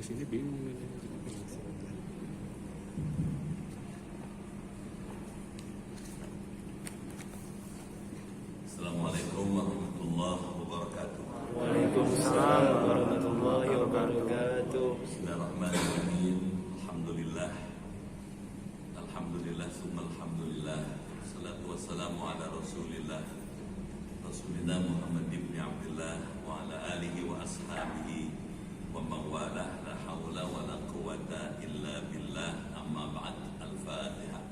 sini bingung. Assalamualaikum warahmatullahi wabarakatuh. Waalaikumsalam warahmatullahi wabarakatuh. Bismillahirrahmanirrahim. Alhamdulillah. Alhamdulillah summa alhamdulillah. Salatu wassalamu ala Rasulillah Muhammad ibn Abdullah wa ala alihi wa ashabihi wa mawalah. La hawla wa la quwata illa billah. Amma ba'd. Al-Fatihah.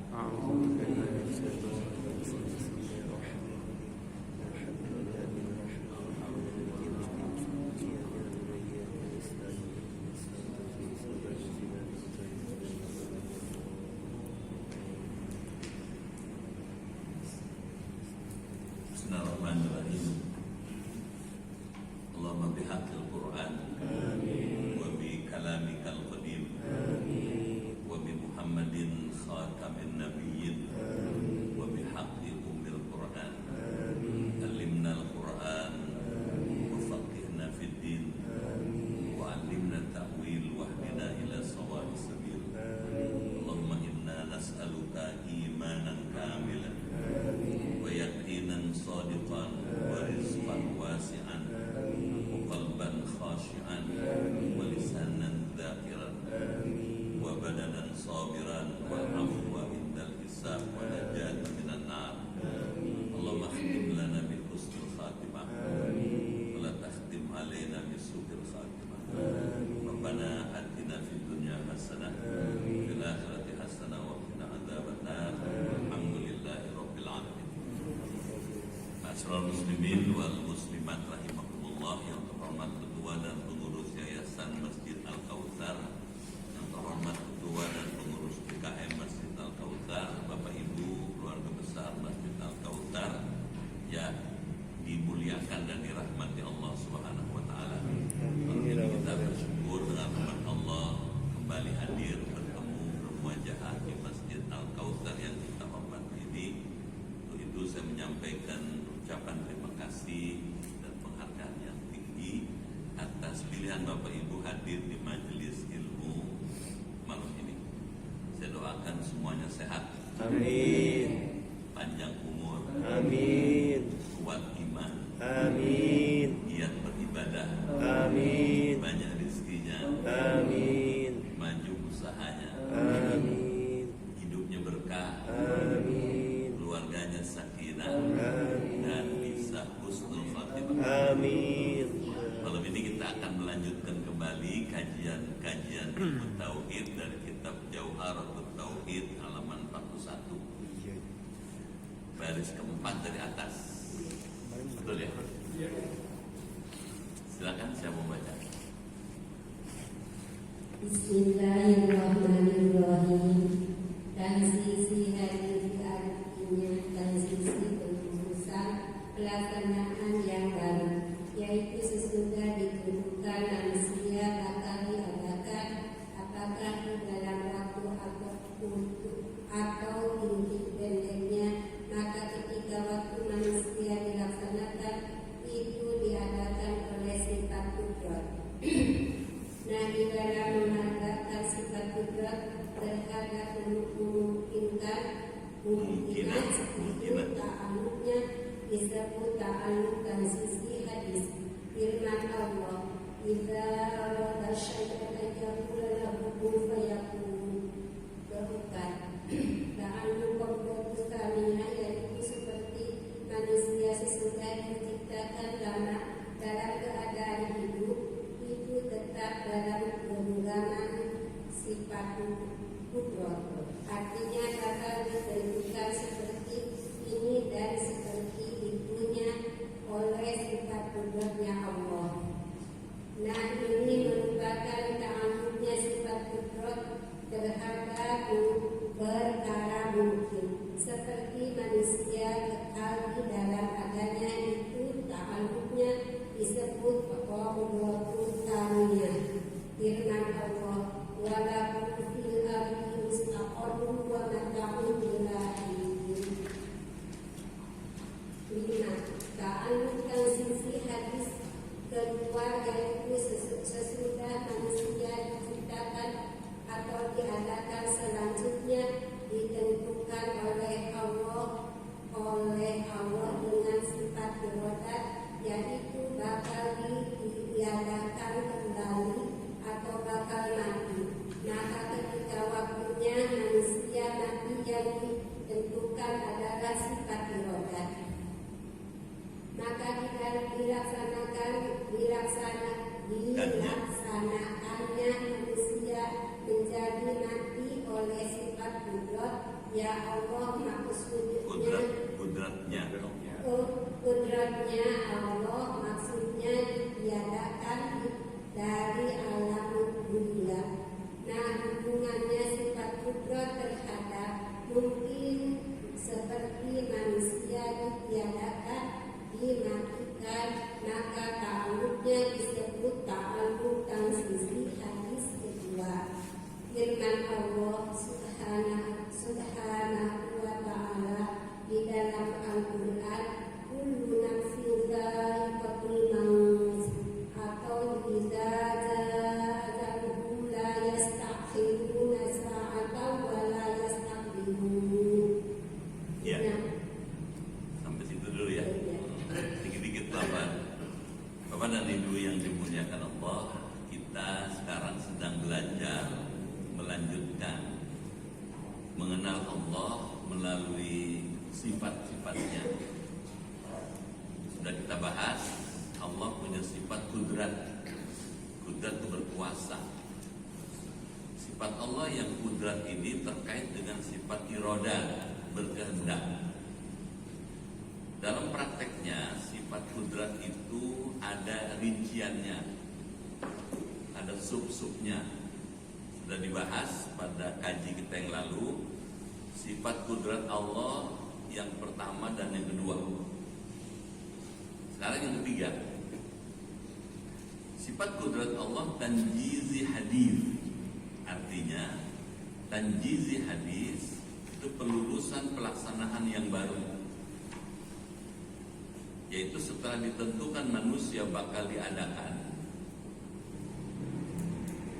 Bismillahirrahmanirrahim. Allahumma bihaqqil Qur'an wa bi kalamikal qadim wa bi Muhammadin khatamin nabiyyin wa bi haqqi ummil Qur'an allimna al-Qur'an wa faqihna fid din wa 'allimna ta'wil wa hdina ila sawa'is sabil. Allahumma inna nas'aluka imanan kamilan wa yaqinan sadiqan wa rizqan wasi'an wa qalban khashi'an wa lisanan dhakiran wa badanan sabiran wa afwa indal hisab wa najatan minan nar. Allahumma khtim lana bi husnil khatimah wa la takhtim alaina bi su'il khatimah. Rabbana atina fid dunya hasanah wa fil akhirati hasanah wa qina adzabannar. Alhamdulillahi rabbil alamin. Ma'asyiral muslimin wal muslimat rahimakumullah, yang terhormat ketua dan pengurus Yayasan Masjid Al-Kautsar, yang terhormat ketua dan pengurus PKM Masjid Al-Kautsar, Bapak Ibu keluarga besar Masjid Al-Kautsar yang dimuliakan dan dirahmati Allah Subhanahu wa taala. Kita bersyukur dengan rahmat Allah kembali hadir bertemu bermuajahah di Masjid Al-Kautsar yang kita hormati ini. Untuk itu saya menyampaikan ucapan terima kasih dan penghargaan yang tinggi atas pilihan Bapak Ibu hadir di majelis ilmu malam ini. Saya doakan semuanya sehat, Amin. panjang umur, Amin. kuat iman, Amin. giat beribadah, Amin. banyak rezekinya, Amin. maju usahanya, Amin. hidupnya berkah, Amin. keluarganya sakinah, Amin. dan bisa husnul khatimah. Amin. Malam ini kita akan melanjutkan kembali kajian ilmu tauhid dari kitab Jauharatut Tauhid halaman 41, baris keempat dari atas. Betul ya? Silakan, saya mau baca. Bismillahirrahmanirrahim. Transisi hadis artinya transisi pengurusan pelaksanaan yang baru, yaitu sesudah ditentukan manusia bakal diadakan apakah di dalam waktu atau tinggi pendeknya, maka ketika waktu manusia dilaksanakan itu diadakan oleh sifat kudrat. Nah, di dalam mengadakan sifat kudrat terhadap kemungkinan ta'aluknya disebut ta'aluk transisi hadis. Firman Allah, "Idza arada syai'an an yaqula lahu kun fayakun." Bukan. Ta'aluk qadrat tsaniyah, yaitu seperti manusia sesudah diciptakan dalam keadaan hidup itu tetap dalam genggaman sifat kudrat. Artinya bakal ditentukan seperti ini dan seperti itunya oleh sifat kudratnya Allah. Nah, ini merupakan ta'aluknya sifat kudrat terhadap perkara mungkin, seperti manusia kekal di dalam adanya itu ta'aluknya disebut qadratul tsaniyah. Firman Allah, "Wa lakum fil ardi mustaqarrun wa mata'un ila hin." Lima, ta'aluk transisi hadis kedua, yaitu sesudah manusia dilaksanakannya manusia menjadi mati oleh sifat kudrat. Ya Allah, maksudnya kudratnya kudratnya Allah maksudnya ditiadakan dari alam dunia. Nah, hubungannya sifat kudrat terhadap mungkin seperti manusia ditiadakan, dimatikan, maka ta'alluqnya disebut ta'alluq tansisi hadis kedua. Firman Allah subhanahu wa ta'ala di dalam Al-Quran, kullu nafsin dha'iqatul maut, atau idza ajaluhum la yastakhiruna sa'atan wa la yastaqdimun. ya. Sampai situ dulu ya. Dikit-dikit Bapak dan Ibu yang dimuliakan Allah, kita sekarang sedang belajar melanjutkan mengenal Allah melalui sifat-sifatnya. Sudah kita bahas, Allah punya sifat kudrat. Kudrat itu berkuasa. Sifat Allah yang kudrat ini terkait dengan sifat iroda, berkehendak. Dalam prakteknya, sifat kudrat itu ada rinciannya, ada sub-subnya. Sudah dibahas pada kaji kita yang lalu, sifat kudrat Allah yang pertama dan yang kedua. Sekarang yang ketiga, sifat kudrat Allah tanjizi hadis. Artinya tanjizi hadis itu pelulusan pelaksanaan yang baru, yaitu setelah ditentukan manusia bakal diadakan,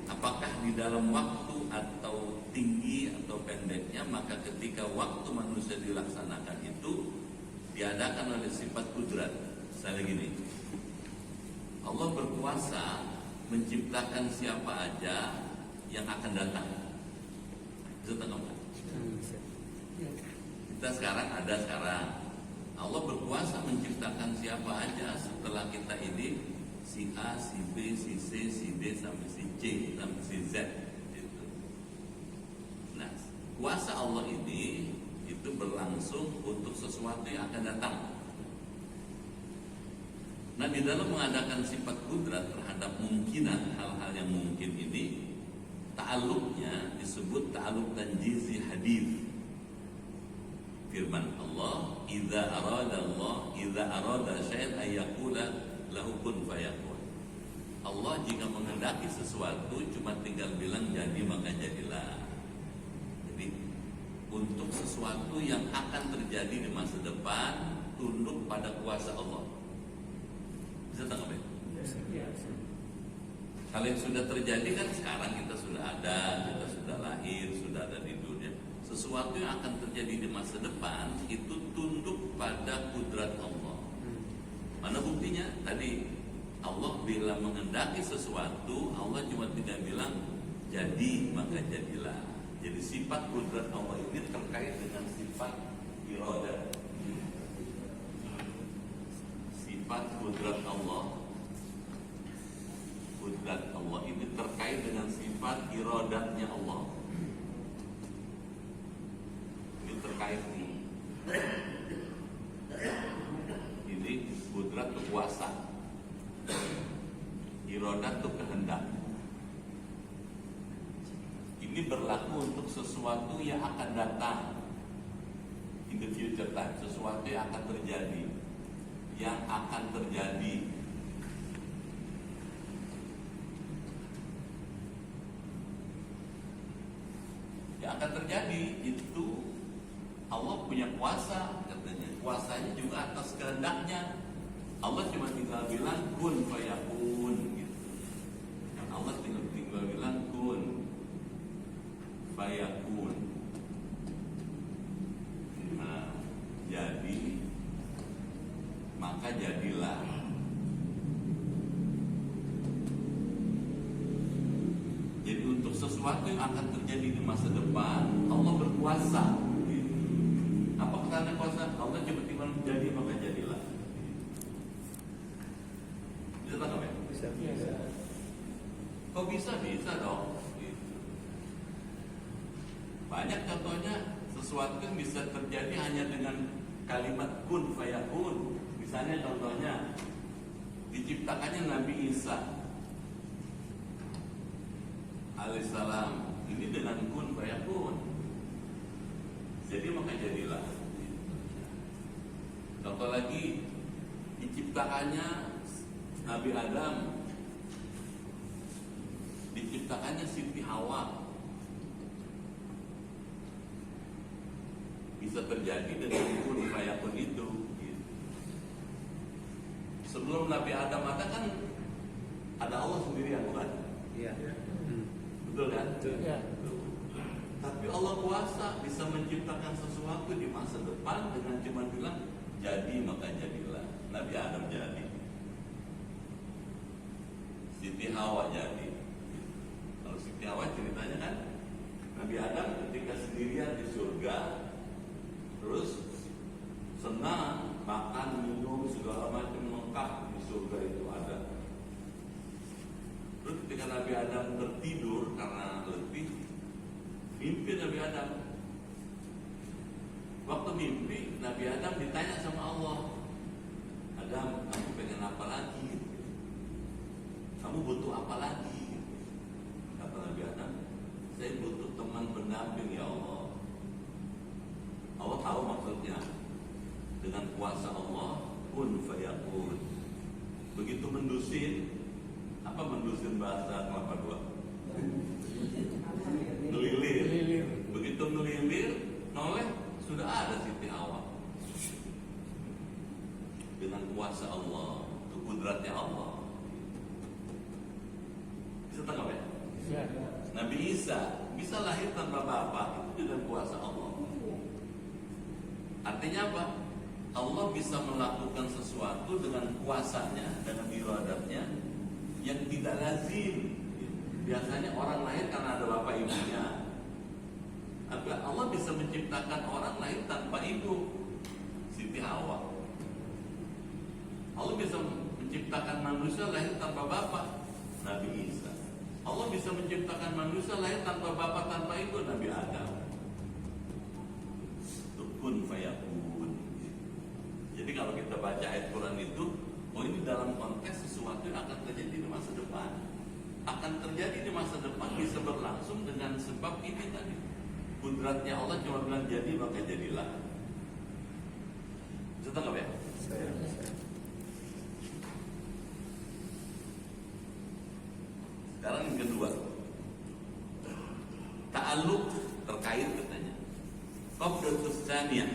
apakah di dalam waktu atau tinggi atau pendeknya, maka ketika waktu manusia dilaksanakan itu diadakan oleh sifat kudrat. Misalnya gini, Allah berkuasa menciptakan siapa aja yang akan datang. Bisa tengok. Kita sekarang ada sekarang. Allah berkuasa menciptakan siapa aja setelah kita ini, si A, si B, si C, si D sampai si C sampai si Z. Gitu. Nah, kuasa Allah ini itu berlangsung untuk sesuatu yang akan datang. Nah, di dalam mengadakan sifat kudrat terhadap mungkinan hal-hal yang mungkin ini, ta'alluqnya disebut ta'alluq tanjizi hadis. Firman Allah, idza arada syai'an ayyaqula lahu kun fayakun. Allah jika menghendaki sesuatu cuma tinggal bilang jadi maka jadilah. Jadi untuk sesuatu yang akan terjadi di masa depan tunduk pada kuasa Allah. Bisa tangkap ya? Kalau yang sudah terjadi kan sekarang kita sudah ada, kita sudah lahir, sudah ada di dunia. Sesuatu yang akan terjadi di masa depan itu tunduk pada kudrat Allah. Mana buktinya? Tadi Allah bila menghendaki sesuatu, Allah cuma tidak bilang jadi maka jadilah. Jadi sifat kudrat Allah ini terkait dengan sifat iroda. Sifat kudrat Allah, kudrat Allah ini terkait dengan sifat irodatnya Allah. Ini terkait nih. Ini kudrat itu kuasa, irodat itu kehendak. Ini berlaku untuk sesuatu yang akan datang, in the future time, sesuatu yang akan terjadi, yang akan terjadi. Yang akan terjadi itu Allah punya kuasa, katanya. Kuasanya juga atas kehendaknya. Allah cuma tinggal bilang kun fayakun gitu. Allah tinggal bilang kun fayakun. Nah, jadi maka jadilah. Jadi untuk sesuatu yang akan terjadi di masa depan, Allah berkuasa. Apa karena kuasa Allah cuma tinggal jadi maka jadilah. Kok bisa? Bisa dong. Banyak contohnya sesuatu yang bisa terjadi hanya dengan kalimat kun fayakun. Misalnya contohnya diciptakannya Nabi Isa alaihissalam ini dengan kun fayakun. Jadi maka jadilah. Contoh lagi diciptakannya Nabi Adam, diciptakannya Siti Hawa. Bisa terjadi dengan kun fayakun itu. Sebelum Nabi Adam ada kan ada Allah sendirian, bukan? Iya. Betul kan? Iya. Tapi Allah kuasa bisa menciptakan sesuatu di masa depan dengan cuma bilang jadi maka jadilah. Nabi Adam jadi, Siti Hawa jadi. Kalau Siti Hawa ceritanya kan Nabi Adam ketika sendirian di surga, terus senang makan minum segala macam lengkap di surga itu ada. Terus ketika Nabi Adam tertidur karena letih, mimpi Nabi Adam. Waktu mimpi Nabi Adam ditanya sama Allah, Adam, kamu pengen apa lagi? Kamu butuh apa lagi? Kata Nabi Adam, saya butuh teman pendamping ya Allah. Allah tahu maksudnya. Dengan kuasa Allah kun fayakun. Begitu mendusin, apa mendusin bahasa kelapa dua? Ngelilir. Begitu ngelilir, noleh sudah ada Siti Hawa. Dengan kuasa Allah, itu kudratnya Allah. Bisa tangkap ya? Nabi Isa bisa lahir tanpa bapak, itu dengan kuasa Allah. Artinya apa? Allah bisa melakukan sesuatu dengan kuasanya, dengan iradatnya yang tidak lazim. Biasanya orang lahir karena ada bapak ibunya. Tapi Allah bisa menciptakan orang lahir tanpa ibu, Siti Hawa. Allah bisa menciptakan manusia lahir tanpa bapak, Nabi Isa. Allah bisa menciptakan manusia lahir tanpa bapak, tanpa ibu, Nabi Adam. Kun fayakun. Jadi kalau kita baca ayat Quran itu, oh ini dalam konteks sesuatu yang akan terjadi di masa depan. Akan terjadi di masa depan, bisa berlangsung dengan sebab ini tadi. Kudratnya Allah cuma bilang jadi maka jadilah. Bisa tangkap ya? Sekarang yang kedua, ta'alluq terkait katanya. Qabdatus tsaniyah,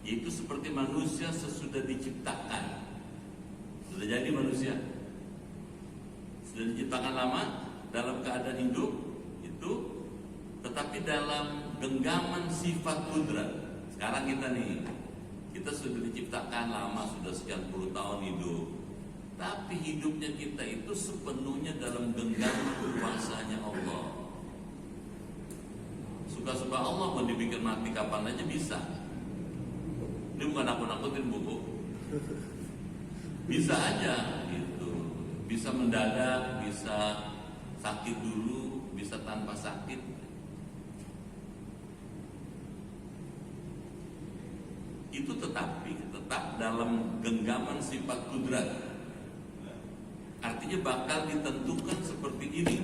yaitu seperti manusia sesudah diciptakan. Sudah jadi manusia, sudah diciptakan lama dalam keadaan hidup itu, tetapi dalam genggaman sifat kudrat. Sekarang kita sudah diciptakan lama, sudah sekian puluh tahun hidup, tapi hidupnya kita itu sepenuhnya dalam genggaman kuasanya Allah. Suka-suka Allah mau dibikin mati kapan aja bisa. Ini bukan nakut-nakutin buku. Bisa aja gitu. Bisa mendadak, bisa sakit dulu, bisa tanpa sakit. Itu tetap dalam genggaman sifat kudrat. Artinya bakal ditentukan seperti ini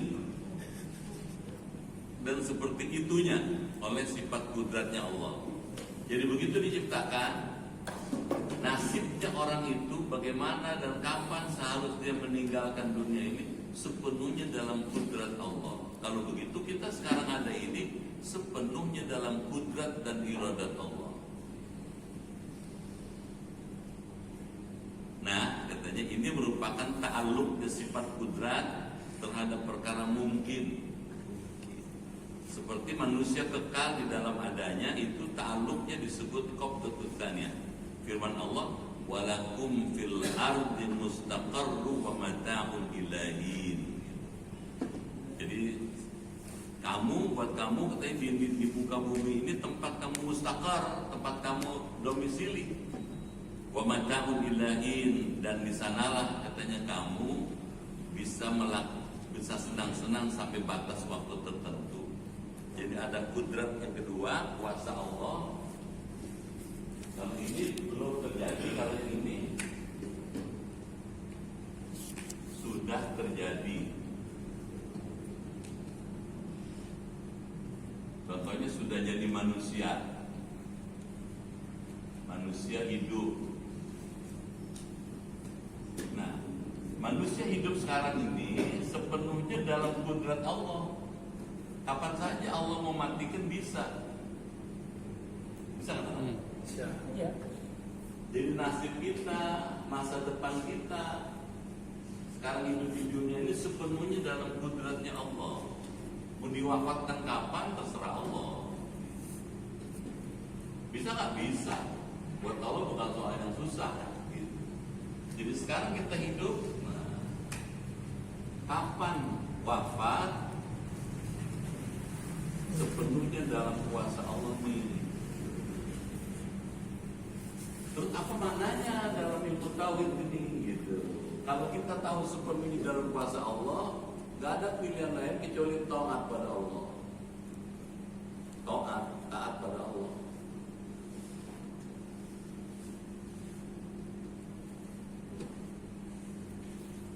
dan seperti itunya oleh sifat kudratnya Allah. Jadi begitu diciptakan, nasibnya orang itu bagaimana dan kapan seharusnya meninggalkan dunia ini sepenuhnya dalam kudrat Allah. Kalau begitu kita sekarang ada ini sepenuhnya dalam kudrat dan iradat Allah. Nah, katanya ini merupakan ta'alluq sifat kudrat terhadap perkara mungkin. Seperti manusia kekal di dalam adanya, itu ta'alluqnya disebut qabdatus tsaniyah. Firman Allah, walakum fil ardi mustaqarru wa mata'un ilahin. Jadi buat kamu katanya di muka bumi ini tempat kamu mustaqar, tempat kamu domisili. Wa mata'un ilahin, dan di sanalah katanya kamu bisa bisa senang-senang sampai batas waktu tertentu. Jadi ada kudrat yang kedua, kuasa Allah. Kalau ini belum terjadi, kalau ini sudah terjadi. Contohnya sudah jadi manusia hidup. Nah, manusia hidup sekarang ini sepenuhnya dalam kudrat Allah. Kapan saja Allah mau matikan bisa. Bisa nggak? Bisa. Ya. Jadi nasib kita, masa depan kita, sekarang hidup di dunia ini sepenuhnya dalam kudratnya Allah. Mau diwafatkan kapan terserah Allah. Bisa nggak? Bisa. Buat Allah bukan soal yang susah. Gitu. Jadi sekarang kita hidup, nah, kapan wafat sepenuhnya dalam kuasa Allah ini. Terus apa maknanya dalam ilmu tauhid ini? Gitu. Kalau kita tahu sepenuhnya dalam kuasa Allah, gak ada pilihan lain kecuali taat pada Allah. Taat pada Allah.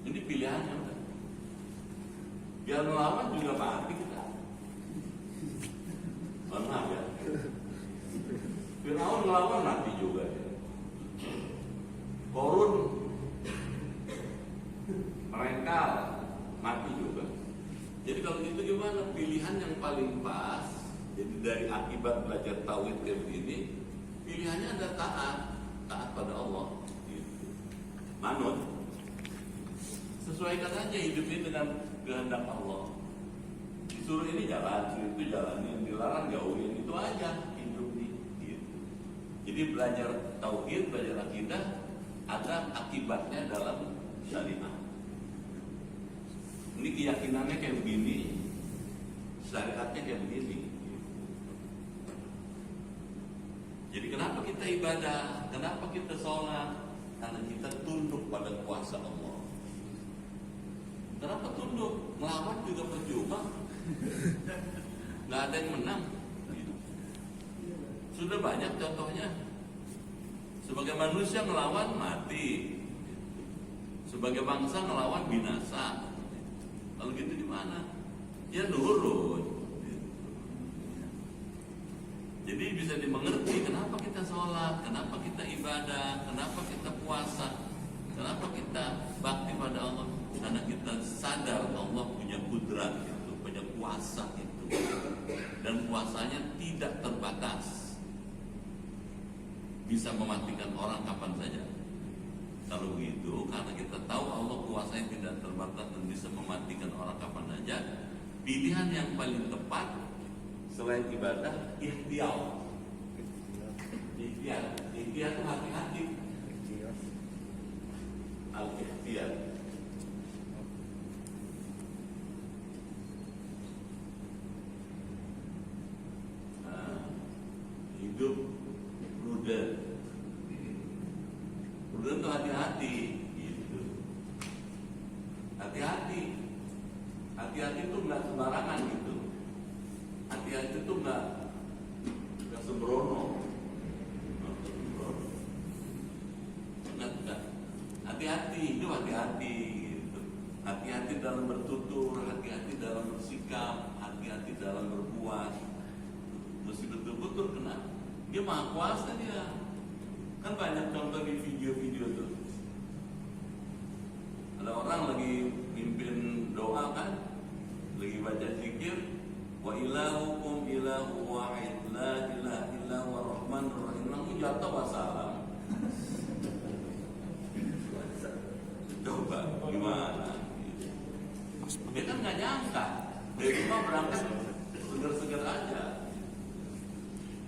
Ini pilihannya udah. Biar melawan juga mati kita. Maaf ya. Firaun melawan mati juga ya. Korun mereka mati juga. Jadi kalau gitu gimana? Pilihan yang paling pas. Jadi dari akibat belajar tauhid kayak begini, pilihannya ada taat pada Allah. Gitu. Manut. Sesuaikan aja hidup ini dengan kehendak Allah. Disuruh ini jalan, disuruh itu jalanin, dilarang jauhin, itu aja hidup ini. Gitu. Jadi belajar tauhid, belajar akidah, ada akibatnya dalam syariat. Ini keyakinannya kayak begini, syariatnya kayak begini. Jadi kenapa kita ibadah? Kenapa kita sholat? Karena kita tunduk pada kuasa Allah. Kenapa tunduk? Melawan juga percuma. Nggak ada yang menang. Sudah banyak contohnya. Sebagai manusia ngelawan mati. Sebagai bangsa ngelawan binasa. Kalau gitu gimana? Ya nurut. Jadi bisa dimengerti kenapa kita sholat, kenapa kita ibadah, kenapa kita puasa, kenapa kita bakti pada Allah. Karena kita sadar Allah punya kudrat itu, punya kuasa itu, dan kuasanya tidak terbatas, bisa mematikan orang kapan saja. Kalau begitu, karena kita tahu Allah kuasanya tidak terbatas dan bisa mematikan orang kapan saja, pilihan yang paling tepat selain ibadah, ikhtiar. Ikhtiar itu hati-hati. Al-ikhtiar. Hidup prudent. Prudent itu hati-hati, gitu. Hati-hati. Hati-hati itu nggak sembarangan gitu. Hati-hati itu nggak sembrono. Nggak. Hati-hati, itu hati-hati. Gitu. Hati-hati dalam bertutur, hati-hati dalam bersikap, hati-hati dalam berbuat. Mesti betul-betul kena. Dia maha kuasa dia. Kan banyak contoh di video-video tuh. Ada orang lagi mimpin doa kan, lagi baca zikir, wa ilahukum ilahu wahid la ilaha illa huwa rahmanur rahim. Langsung jatuh wassalam. Coba gimana? Dia kan nggak nyangka. Dia cuma berangkat segar-segar aja.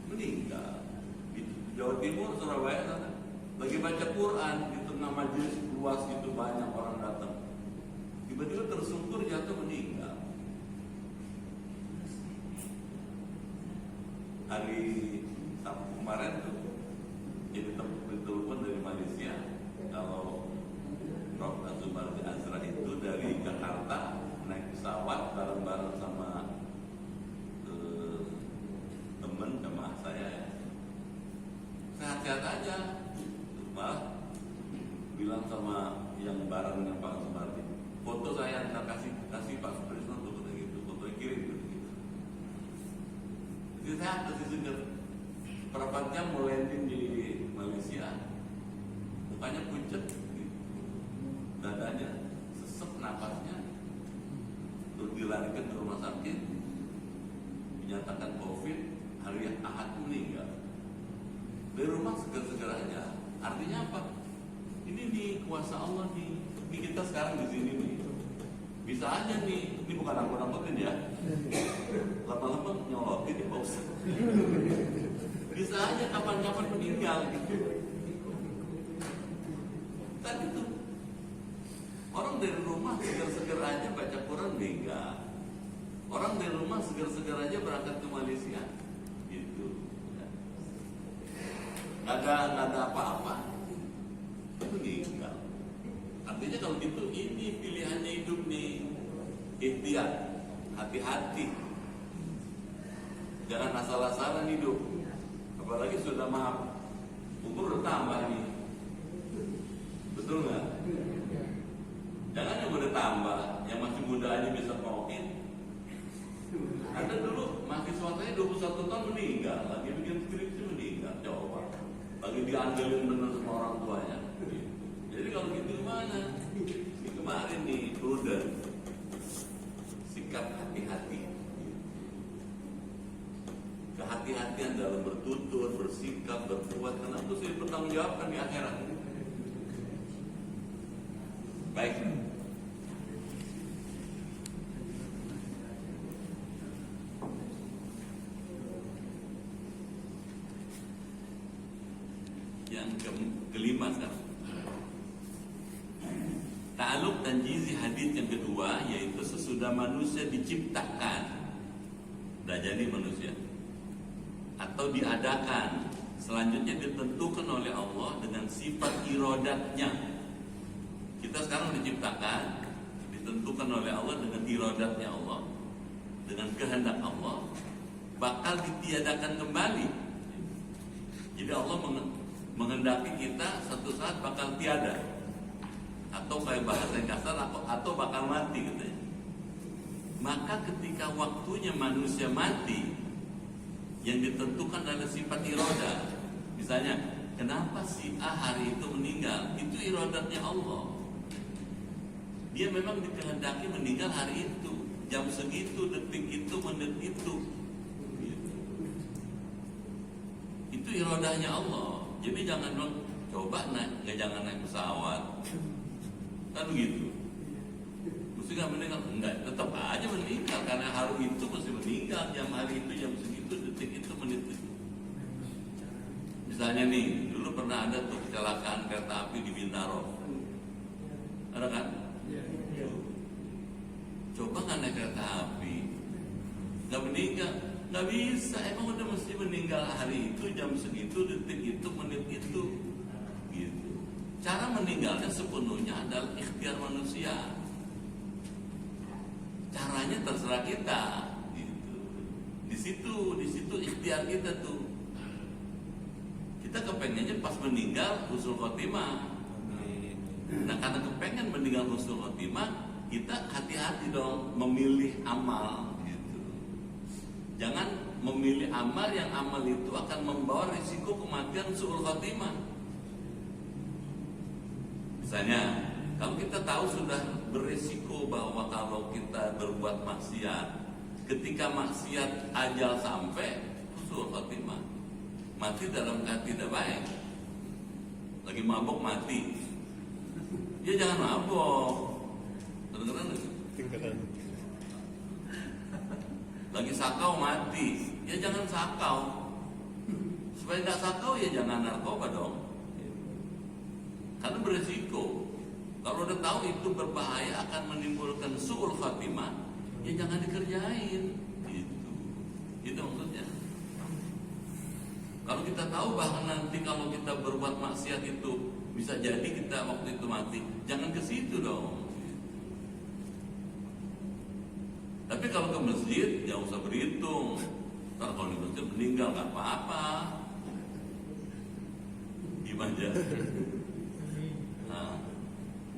Meninggal di Jawa Timur, Surabaya sana. Lagi baca Quran di tengah majelis luas itu banyak orang datang. Tiba-tiba tersungkur jatuh meninggal. Hari Sabtu kemarin tuh jadi telepon dari Malaysia kalau Prof. Azumardi Azra itu dari Jakarta naik pesawat bareng-bareng sama temen jemaah saya ya. Sehat-sehat aja, malah bilang sama yang bareng dengan Pak Azumardi, foto saya kasih Pak Suprisno foto gitu, foto kirim gitu. Jadi sehat, masih seger. Berapa jam mau landing di Malaysia, mukanya pucet, gitu. Dadanya sesek, napasnya, terus dilarikan ke rumah sakit, dinyatakan COVID, hari Ahad meninggal. Dari rumah seger-seger aja. Artinya apa? Ini nih kuasa Allah nih. Ini kita sekarang di sini nih. Bisa aja nih, ini bukan nakut-nakutin ya. Lama-lama nyolotin ya Pak Ustaz. Bisa aja kapan-kapan meninggal gitu. Tadi tuh orang dari rumah seger-seger aja baca Quran meninggal. Orang dari rumah seger-seger aja berangkat ke Malaysia gitu. Nggak ada apa-apa, meninggal. Artinya kalau gitu ini pilihannya hidup nih, ikhtiar, hati-hati, jangan asal-asalan hidup. Apalagi sudah maaf, umur udah tambah nih, betul nggak? Jangan yang udah tambah, yang masih muda aja bisa COVID. Ada dulu mahasiswa saya 21 tahun meninggal, lagi bikin skripsi meninggal, coba. Lagi diandelin bener sama orang tuanya. Jadi kalau gitu gimana? Ini kemarin nih prudent, sikap hati-hati. Kehati-hatian dalam bertutur, bersikap, berbuat, karena itu sih bertanggungjawabkan di akhirat. Baik. Yang kelima sekarang, ta'aluk dan jizi hadits yang kedua, yaitu sesudah manusia diciptakan, udah jadi manusia, atau diadakan, selanjutnya ditentukan oleh Allah dengan sifat irodatnya. Kita sekarang diciptakan, ditentukan oleh Allah dengan irodatnya Allah, dengan kehendak Allah, bakal ditiadakan kembali. Jadi Allah menghendaki kita satu saat bakal tiada, atau kayak bahasa yang kasar, atau bakal mati gitu ya. Maka ketika waktunya manusia mati, yang ditentukan adalah sifat iroda. Misalnya, kenapa si A hari itu meninggal? Itu irodatnya Allah. Dia memang dikehendaki meninggal hari itu, jam segitu, detik itu, menit itu. Itu irodahnya Allah. Jadi jangan dong coba naik, jangan naik pesawat, kan begitu. Mesti nggak meninggal, enggak, tetap aja meninggal karena hari itu mesti meninggal, jam hari itu, jam segitu, detik itu, menit itu. Misalnya nih, dulu pernah ada tuh kecelakaan kereta api di Bintaro, ada kan? Coba nggak naik kereta api, nggak meninggal. Nggak bisa, emang udah mesti meninggal hari itu, jam segitu, detik itu, menit itu, gitu. Cara meninggalnya sepenuhnya adalah ikhtiar manusia. Caranya terserah kita, gitu. Di situ ikhtiar kita tuh. Kita kepengennya pas meninggal husnul khotimah. Nah karena kepengen meninggal husnul khotimah, kita hati-hati dong memilih amal. Jangan memilih amal yang amal itu akan membawa risiko kematian su'ul khotimah. Misalnya, kalau kita tahu sudah berisiko bahwa kalau kita berbuat maksiat, ketika maksiat ajal sampai, su'ul khotimah, mati dalam keadaan tidak baik. Lagi mabok mati, ya jangan mabok. Kedengeran. Lagi sakau mati, ya jangan sakau. Supaya nggak sakau ya jangan narkoba dong. Karena beresiko. Kalau udah tahu itu berbahaya akan menimbulkan su'ul khatimah, ya jangan dikerjain. Gitu maksudnya. Kalau kita tahu bahwa nanti kalau kita berbuat maksiat itu bisa jadi kita waktu itu mati, jangan ke situ dong. Tapi kalau ke masjid, jangan usah berhitung. Ntar kalau di masjid meninggal nggak apa-apa. Gimana? Nah,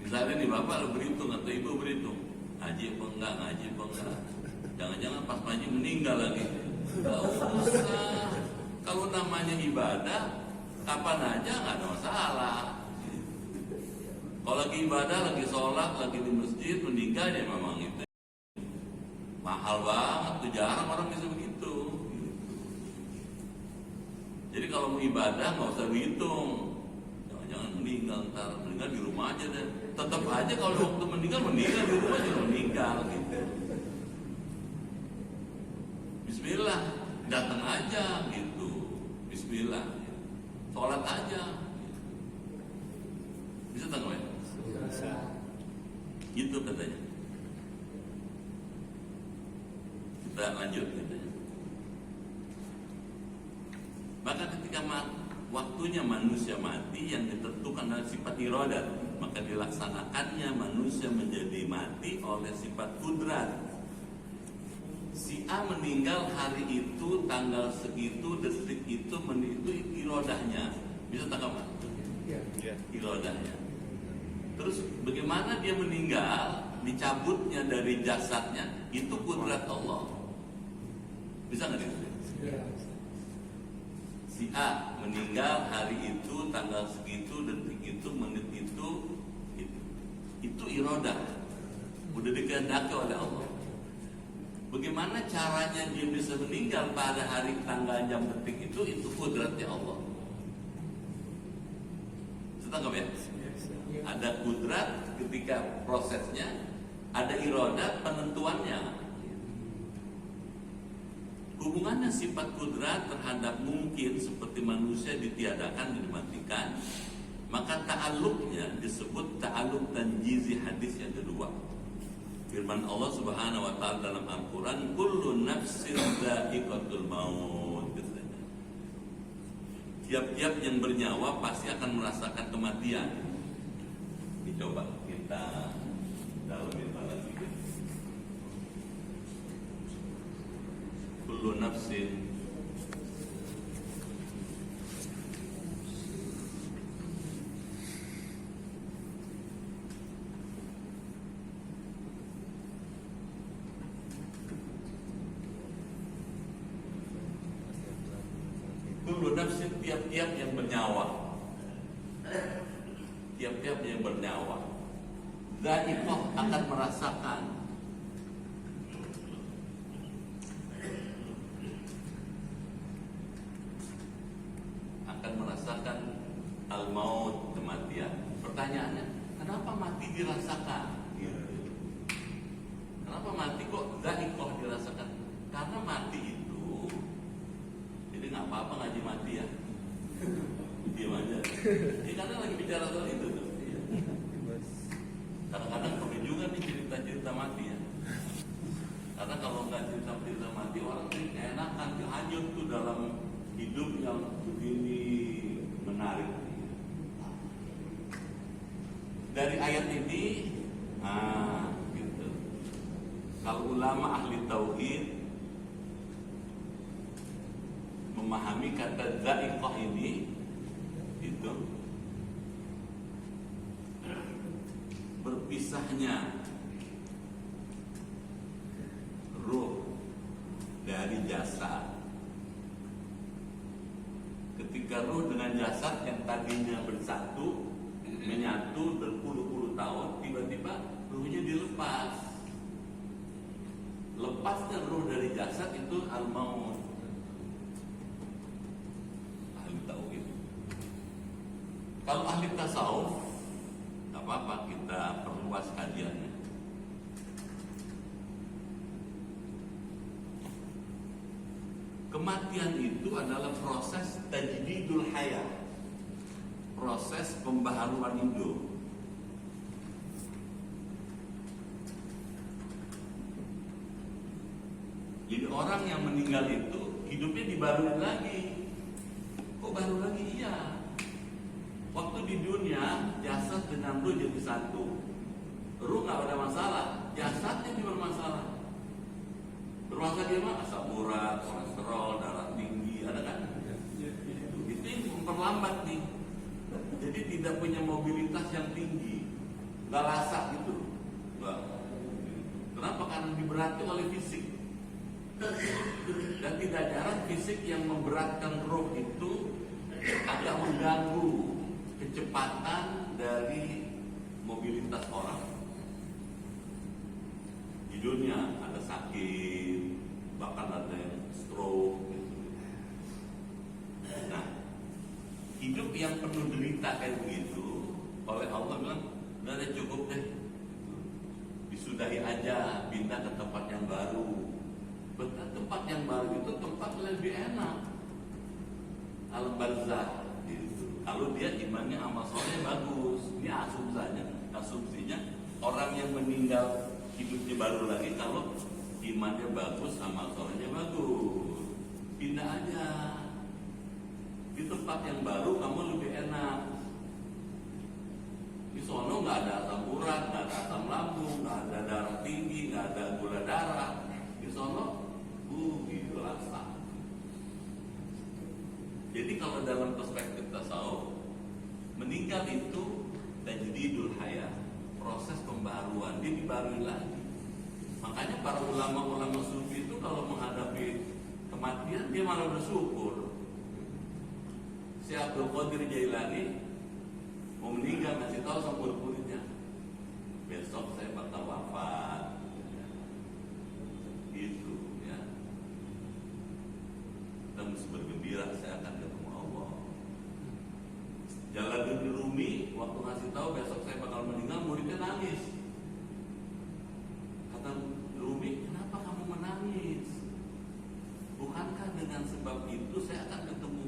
misalnya nih bapak lo berhitung atau ibu berhitung, ngaji apa enggak, ngaji apa enggak. Jangan-jangan pas ngaji meninggal lagi. Nggak usah. Kalau namanya ibadah, kapan aja nggak ada masalah. Kalau lagi ibadah, lagi sholat, lagi di masjid, meninggal ya memang itu mahal banget tuh, jarang orang bisa begitu. Jadi kalau mau ibadah nggak usah dihitung. Jangan meninggal, ntar meninggal di rumah aja deh. Tetap aja kalau waktu meninggal di rumah juga meninggal gitu. Bismillah, datang aja gitu. Bismillah, sholat aja. Bisa tak ya? Bisa. Gitu katanya. Kita lanjut katanya. Maka ketika waktunya manusia mati yang ditentukan oleh sifat iradat, maka dilaksanakannya manusia menjadi mati oleh sifat kudrat. Si A meninggal hari itu, tanggal segitu, detik itu, menit itu irodahnya. Bisa tangkap Pak? Iya. Irodahnya. Terus bagaimana dia meninggal, dicabutnya dari jasadnya, itu kudrat Allah. Bisa nggak itu? Iya. Si A meninggal hari itu, tanggal segitu, detik itu, menit itu irodah. Udah dikehendaki oleh Allah. Bagaimana caranya dia bisa meninggal pada hari, tanggal, jam, detik itu kudratnya Allah. Setangkap ya? Ada kudrat ketika prosesnya, ada irodah penentuannya. Hubungannya sifat kudrat terhadap mungkin seperti manusia ditiadakan dan dimatikan, maka ta'alluqnya disebut ta'alluq tanjizi hadis yang kedua. Firman Allah Subhanahu wa taala dalam Al-Qur'an, kullu nafsin dha'iqatul maut. Tiap-tiap yang bernyawa pasti akan merasakan kematian. Dicoba kita dalamin lagi. Kullu nafsin tiap-tiap yang bernyawa, tiap-tiap yang bernyawa, dha'iqah akan merasakan al-maut, kematian. Pertanyaannya, kenapa mati dirasakan? Kenapa mati kok dha'iqah dirasakan? Karena mati itu, jadi nggak apa-apa ngaji mati ya. Diam aja. Ini karena lagi bicara soal itu tuh. Kadang-kadang perlu juga nih cerita-cerita mati ya. Karena kalau nggak cerita-cerita mati, orang tuh enakan, hanyut tuh dalam hidup yang begini menarik. Dari ayat ini, gitu. Kalau ulama ahli tauhid memahami kata dha'iqah ini, itu berpisahnya ruh dari jasad. Ketika ruh dengan jasad yang tadinya bersatu, menyatu berpuluh-puluh tahun, tiba-tiba ruhnya dilepas. Lepasnya ruh dari jasad itu al-maut. Ahli tauhid. Kalau ahli tasawuf, nggak apa-apa, kita perluas kajiannya. Kematian itu adalah proses tajdidul hayat, proses pembaharuan hidup. Jadi orang yang meninggal itu hidupnya dibaharui lagi. Kok kok baru lagi? Iya. Waktu di dunia jasad dengan ruh jadi satu. Ruh nggak ada masalah, jasadnya yang bermasalah. Bermasalah dia mah asam urat, kolesterol, darah tinggi, ada kan? Itu yang memperlambat nih. Jadi tidak punya mobilitas yang tinggi, nggak rasa gitu. Nggak. Kenapa? Karena diberati oleh fisik. Dan tidak jarang fisik yang memberatkan roh itu agak mengganggu kecepatan dari mobilitas orang. Di dunia ada sakit, bahkan ada yang stroke gitu. Nah, hidup yang penuh derita kayak begitu oleh Allah bilang, udah deh, cukup deh, disudahi aja, pindah ke tempat yang baru. Betul, tempat yang baru itu tempat lebih enak, alam barzah gitu. Kalau dia imannya amal soleh bagus. Ini asumsinya orang yang meninggal hidupnya baru lagi kalau imannya bagus, amal solehnya bagus. Pindah aja di tempat yang baru, kamu lebih enak. Di sono nggak ada asam urat, nggak ada asam lambung, nggak ada darah tinggi, nggak ada gula darah. Di sono gitu rasa. Jadi kalau dalam perspektif tasawuf, meninggal itu tajdidul hayat, proses pembaruan, dia dibarui lagi. Makanya para ulama-ulama sufi itu kalau menghadapi kematian dia malah bersyukur. Si Abdul Qadir Jailani mau meninggal, ngasih tahu sama murid-muridnya, besok saya bakal wafat. Gitu ya. Kita mesti bergembira, saya akan ketemu Allah. Jalaluddin Rumi waktu ngasih tahu besok saya bakal meninggal, muridnya nangis. Kata Rumi, kenapa kamu menangis? Bukankah dengan sebab itu saya akan ketemu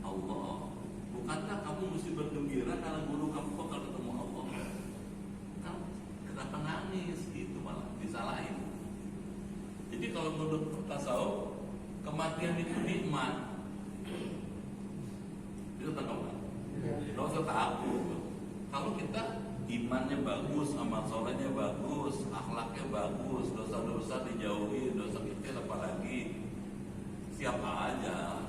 Allah? Bukankah kamu mesti bergembira karena guru kamu bakal ketemu Allah? Kenapa nangis? Gitu malah disalahin. Jadi kalau menurut tasawuf, kematian itu nikmat. Itu tanggapan. Tidak usah takut. Kalau kita imannya bagus, amal solehnya bagus, akhlaknya bagus, dosa-dosa dijauhi, dosa kecil apalagi, siapa aja.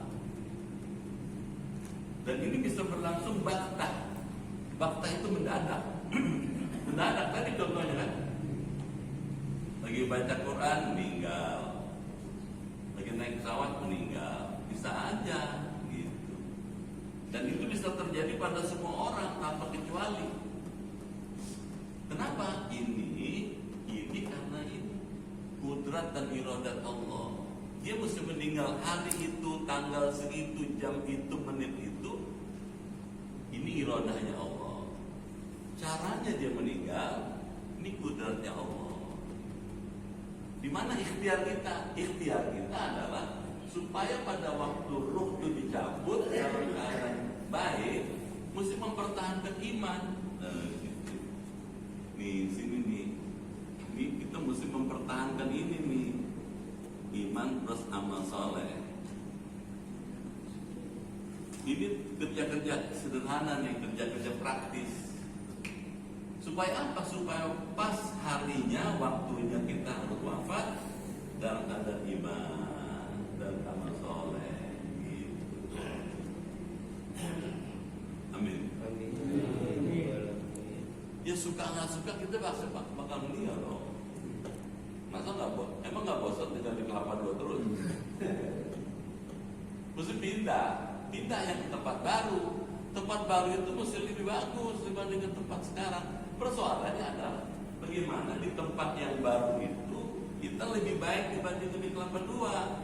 Dan ini bisa berlangsung baktah. Baktah itu mendadak. Mendadak tadi contohnya kan. Lagi baca Quran meninggal, lagi naik pesawat meninggal, bisa aja gitu. Dan itu bisa terjadi pada semua orang tanpa kecuali. Kenapa? Ini karena ini kudrat dan iradat Allah. Dia mesti meninggal hari itu, tanggal segitu, jam itu, menit itu. Ini iradahnya Allah. Caranya dia meninggal, ini kudratnya Allah. Di mana ikhtiar kita? Ikhtiar kita adalah supaya pada waktu ruh itu dicabut dalam keadaan baik, mesti mempertahankan iman. Nah, gitu. Nih sini nih, ini kita mesti mempertahankan ini nih, iman plus amal soleh. Ini kerja-kerja sederhana nih, kerja-kerja praktis. Supaya apa? Supaya pas harinya, waktunya kita harus wafat dalam keadaan iman dan amal soleh. Gitu. Amin. Ya suka nggak suka kita bakal meninggal loh. Masa emang nggak bosan tinggal di Kelapa Dua terus? Mesti pindah yang ke tempat baru. Tempat baru itu mesti lebih bagus dibandingkan tempat sekarang. Persoalannya adalah bagaimana di tempat yang baru itu kita lebih baik dibandingkan di Kelapa Dua.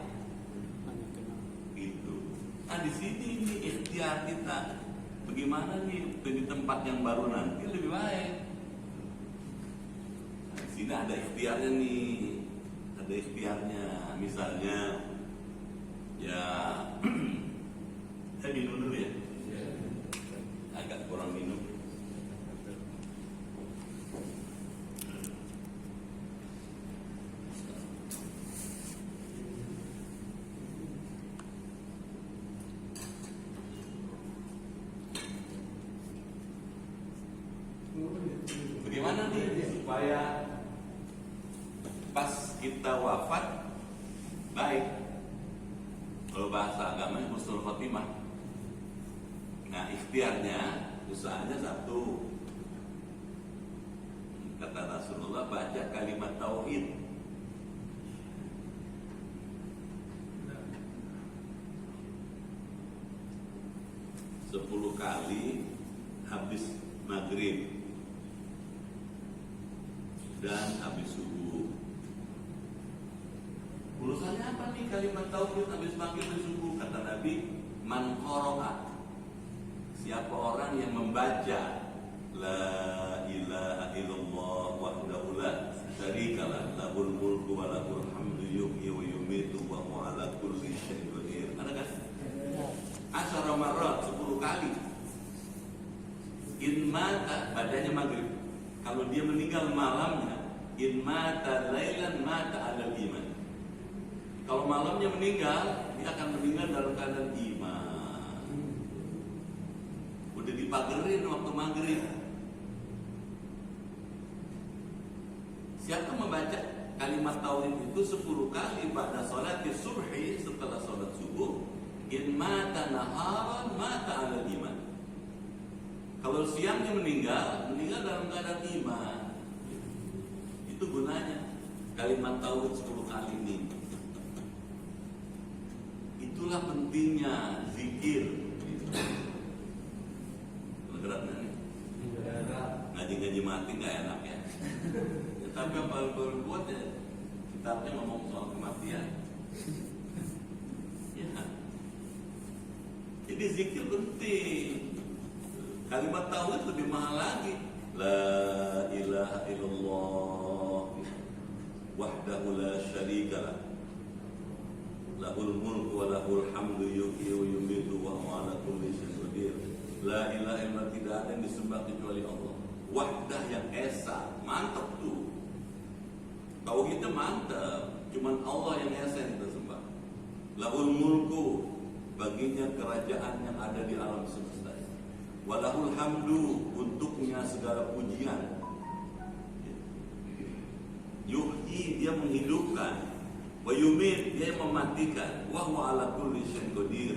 Gitu. Nah di sini ini ikhtiar kita. Bagaimana nih di tempat yang baru nanti lebih baik. Nah, di sini ada ikhtiarnya nih. Ada ikhtiarnya. Misalnya ya saya minum dulu ya. Agak kurang minum. wafat baik. Kalau bahasa agamanya husnul khotimah. Nah, ikhtiarnya, usahanya satu. Kata Rasulullah, baca kalimat tauhid. Sepuluh kali habis maghrib dan habis subuh. Urusannya apa nih kalimat tauhid habis maghrib dan subuh? Kata Nabi, man qara'a, siapa orang yang membaca la ilaha illallah wahdahu la syarikalah lahul mulku wa lahul hamdu yuhyi wa yumitu wa huwa ala kulli syai'in qadir. Ada kan? Asyara marrat, 10 kali. In mata, bacanya maghrib. Kalau dia meninggal malamnya, in mata lailan mata ala iman. Kalau malamnya meninggal, dia akan meninggal dalam keadaan iman. Udah dipagerin waktu maghrib. Siapa membaca kalimat tauhid itu 10 kali pada sholat subhi, setelah sholat subuh, in mata naharan mata ala iman. Kalau siangnya meninggal dalam keadaan iman. Itu gunanya kalimat tauhid 10 kali ini. Itulah pentingnya zikir. Berat nih. Ngaji-ngaji mati nggak enak ya. Tapi yang paling berbuat ya kitabnya ngomong soal kematian. Ya. Jadi zikir penting. Kalimat tauhid lebih mahal lagi. La ilaha illallah wahdahu la syarikalah lahul mulku wa lahul hamdu yuhyi wa yumitu wa huwa ala kulli syai'in qadir. La ilaha illallah, tidak ada yang disembah kecuali Allah. Wahdah yang esa, mantap tuh. Tauhidnya mantap, cuman Allah yang esa yang kita sembah. Lahul mulku, baginya kerajaan yang ada di alam semesta. Walahul hamdu, untuknya segala pujian. Yuhyi, dia menghidupkan. Wa yumit, dia mematikan. Wa huwa ala kulli syai'in qadir,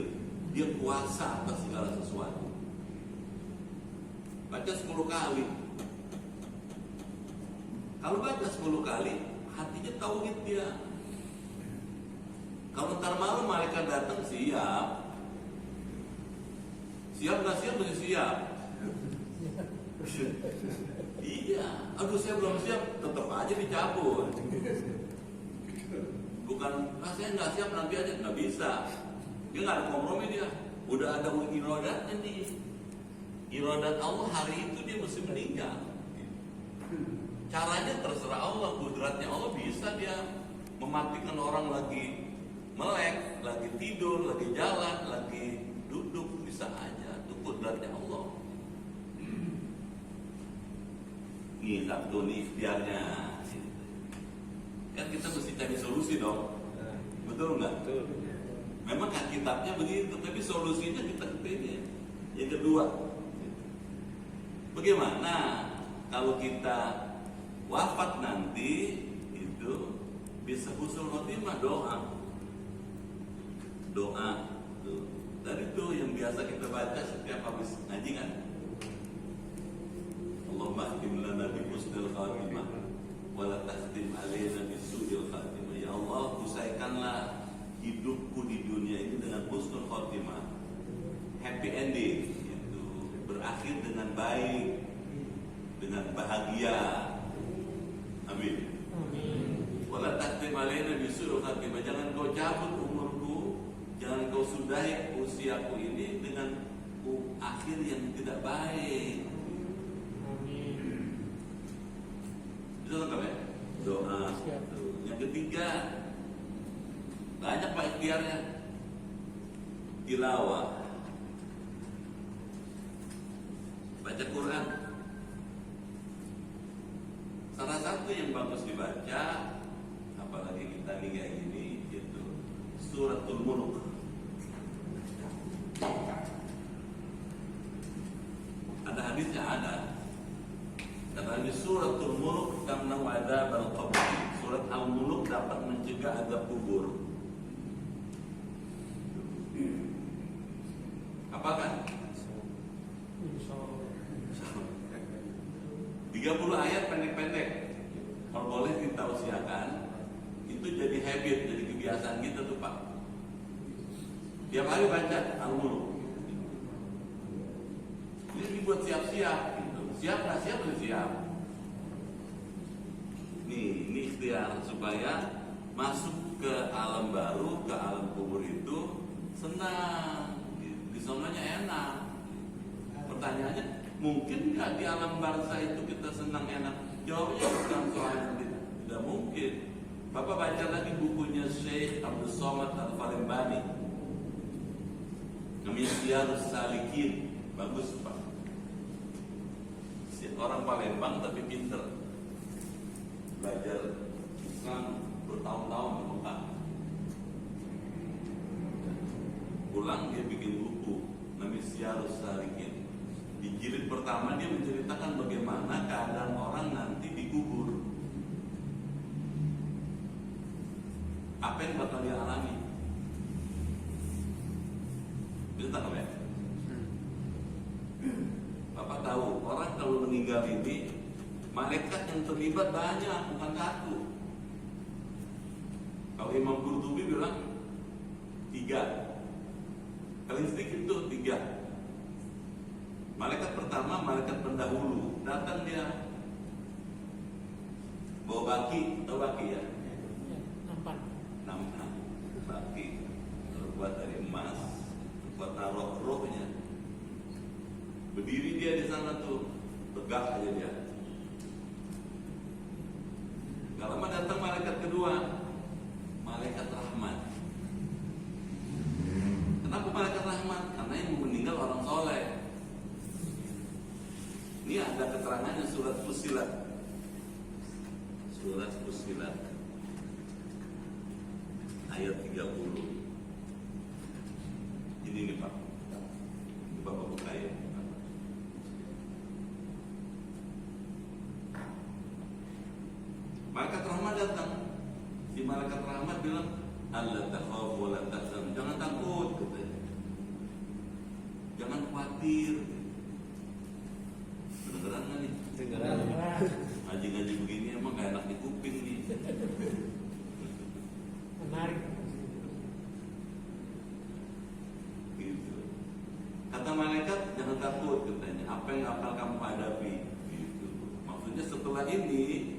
dia kuasa atas segala sesuatu. Baca 10 kali. Kalau baca 10 kali, hatinya tauhid dia. Kalau ntar malam malaikat datang, siap. Siap gak siap? Masih siap. Iya. Aduh, saya belum siap, tetap aja dicabut. Bukan, saya nggak siap, nanti aja. Nggak bisa. Dia nggak ada kompromi dia. Udah ada iradatnya nih. Iradat Allah hari itu dia mesti meninggal. Caranya terserah Allah, kudratnya Allah, bisa dia mematikan orang lagi melek, lagi tidur, lagi jalan, lagi duduk, bisa aja. Itu kudratnya Allah. Ini satu nih ikhtiarnya. Kan kita mesti cari solusi dong. Betul nggak? Betul. Memang kan kitabnya begitu, tapi solusinya kita kepingin. Yang kedua, bagaimana kalau kita wafat nanti itu bisa husnul khotimah? Doa tuh. Dan itu yang biasa kita baca setiap habis ngaji kan. Allahumma khtim lana bi husnil khatimah wa la takhtim alaina bi su'il khatimah. Ya Allah, usaikanlah hidupku di dunia ini dengan husnul khatimah, happy ending, itu berakhir dengan baik, dengan bahagia. Amin. Wala takhtim alaina bi su'il khatimah. Jangan kau cabut umurku, jangan kau sudahi usiaku ini dengan akhir yang tidak baik. Bisa lengkap ya? Doa. Yang ketiga, banyak pak ikhtiarnya. Tilawah, baca Quran. Salah satu yang bagus dibaca, apalagi kita nih kayak gini, itu Suratul Mulk. Ada hadisnya, ada. Kata Nabi, Suratul Mulk tamna'u adzabal qabr. surat Al-Muluk dapat mencegah azab kubur. Apakah? 30 ayat pendek-pendek. Kalau boleh ditausiakan, itu jadi habit, jadi kebiasaan kita tuh Pak. Tiap hari baca Al-Muluk. Ini buat siap-siap gitu. Siap nggak siap udah siap. Ini ikhtiar supaya masuk ke alam baru, ke alam kubur itu senang, di sonanya enak. Pertanyaannya, mungkin nggak di alam barzah itu kita senang enak? Jawabnya bukan soal tidak mungkin. Bapak baca lagi bukunya Syekh Abdul Somad Al-Farimbani, namanya Siyarus Salikin, bagus Pak. Orang Palembang tapi pinter, belajar Islam bertahun-tahun di Mekah. Pulang dia bikin buku namanya Siyarus Salikin. Di jilid pertama dia menceritakan bagaimana keadaan orang nanti dikubur, apa yang bakal dia alami. Bisa tahu ya? Bapak tahu orang kalau meninggal ini malaikat yang terlibat banyak, bukan satu. Kalau Imam Qurtubi bilang 3, paling sedikit itu 3. Malaikat pertama, malaikat pendahulu, datang dia bawa baki, tahu baki ya? Nampak baki terbuat dari emas, buat naruh rohnya. Berdiri dia di sana tuh, tegak aja dia. Gak lama datang malaikat kedua, malaikat rahmat. Kenapa malaikat rahmat? Karena yang meninggal orang soleh. Ini ada keterangannya surat Fussilat. Surat Fussilat ayat 30. Ini nih Pak. Ini Bapak buka ya. Malaikat rahmat datang. Si malaikat rahmat bilang, "Allah takhafu wa la tahzan." Jangan takut, katanya. Jangan khawatir. Kedengeran nggak nih? Ngaji-ngaji begini emang gak enak di kuping nih. Menarik. Gitu. Kata malaikat, jangan takut, katanya. Apa yang akan kamu hadapi? Gitu. Maksudnya setelah ini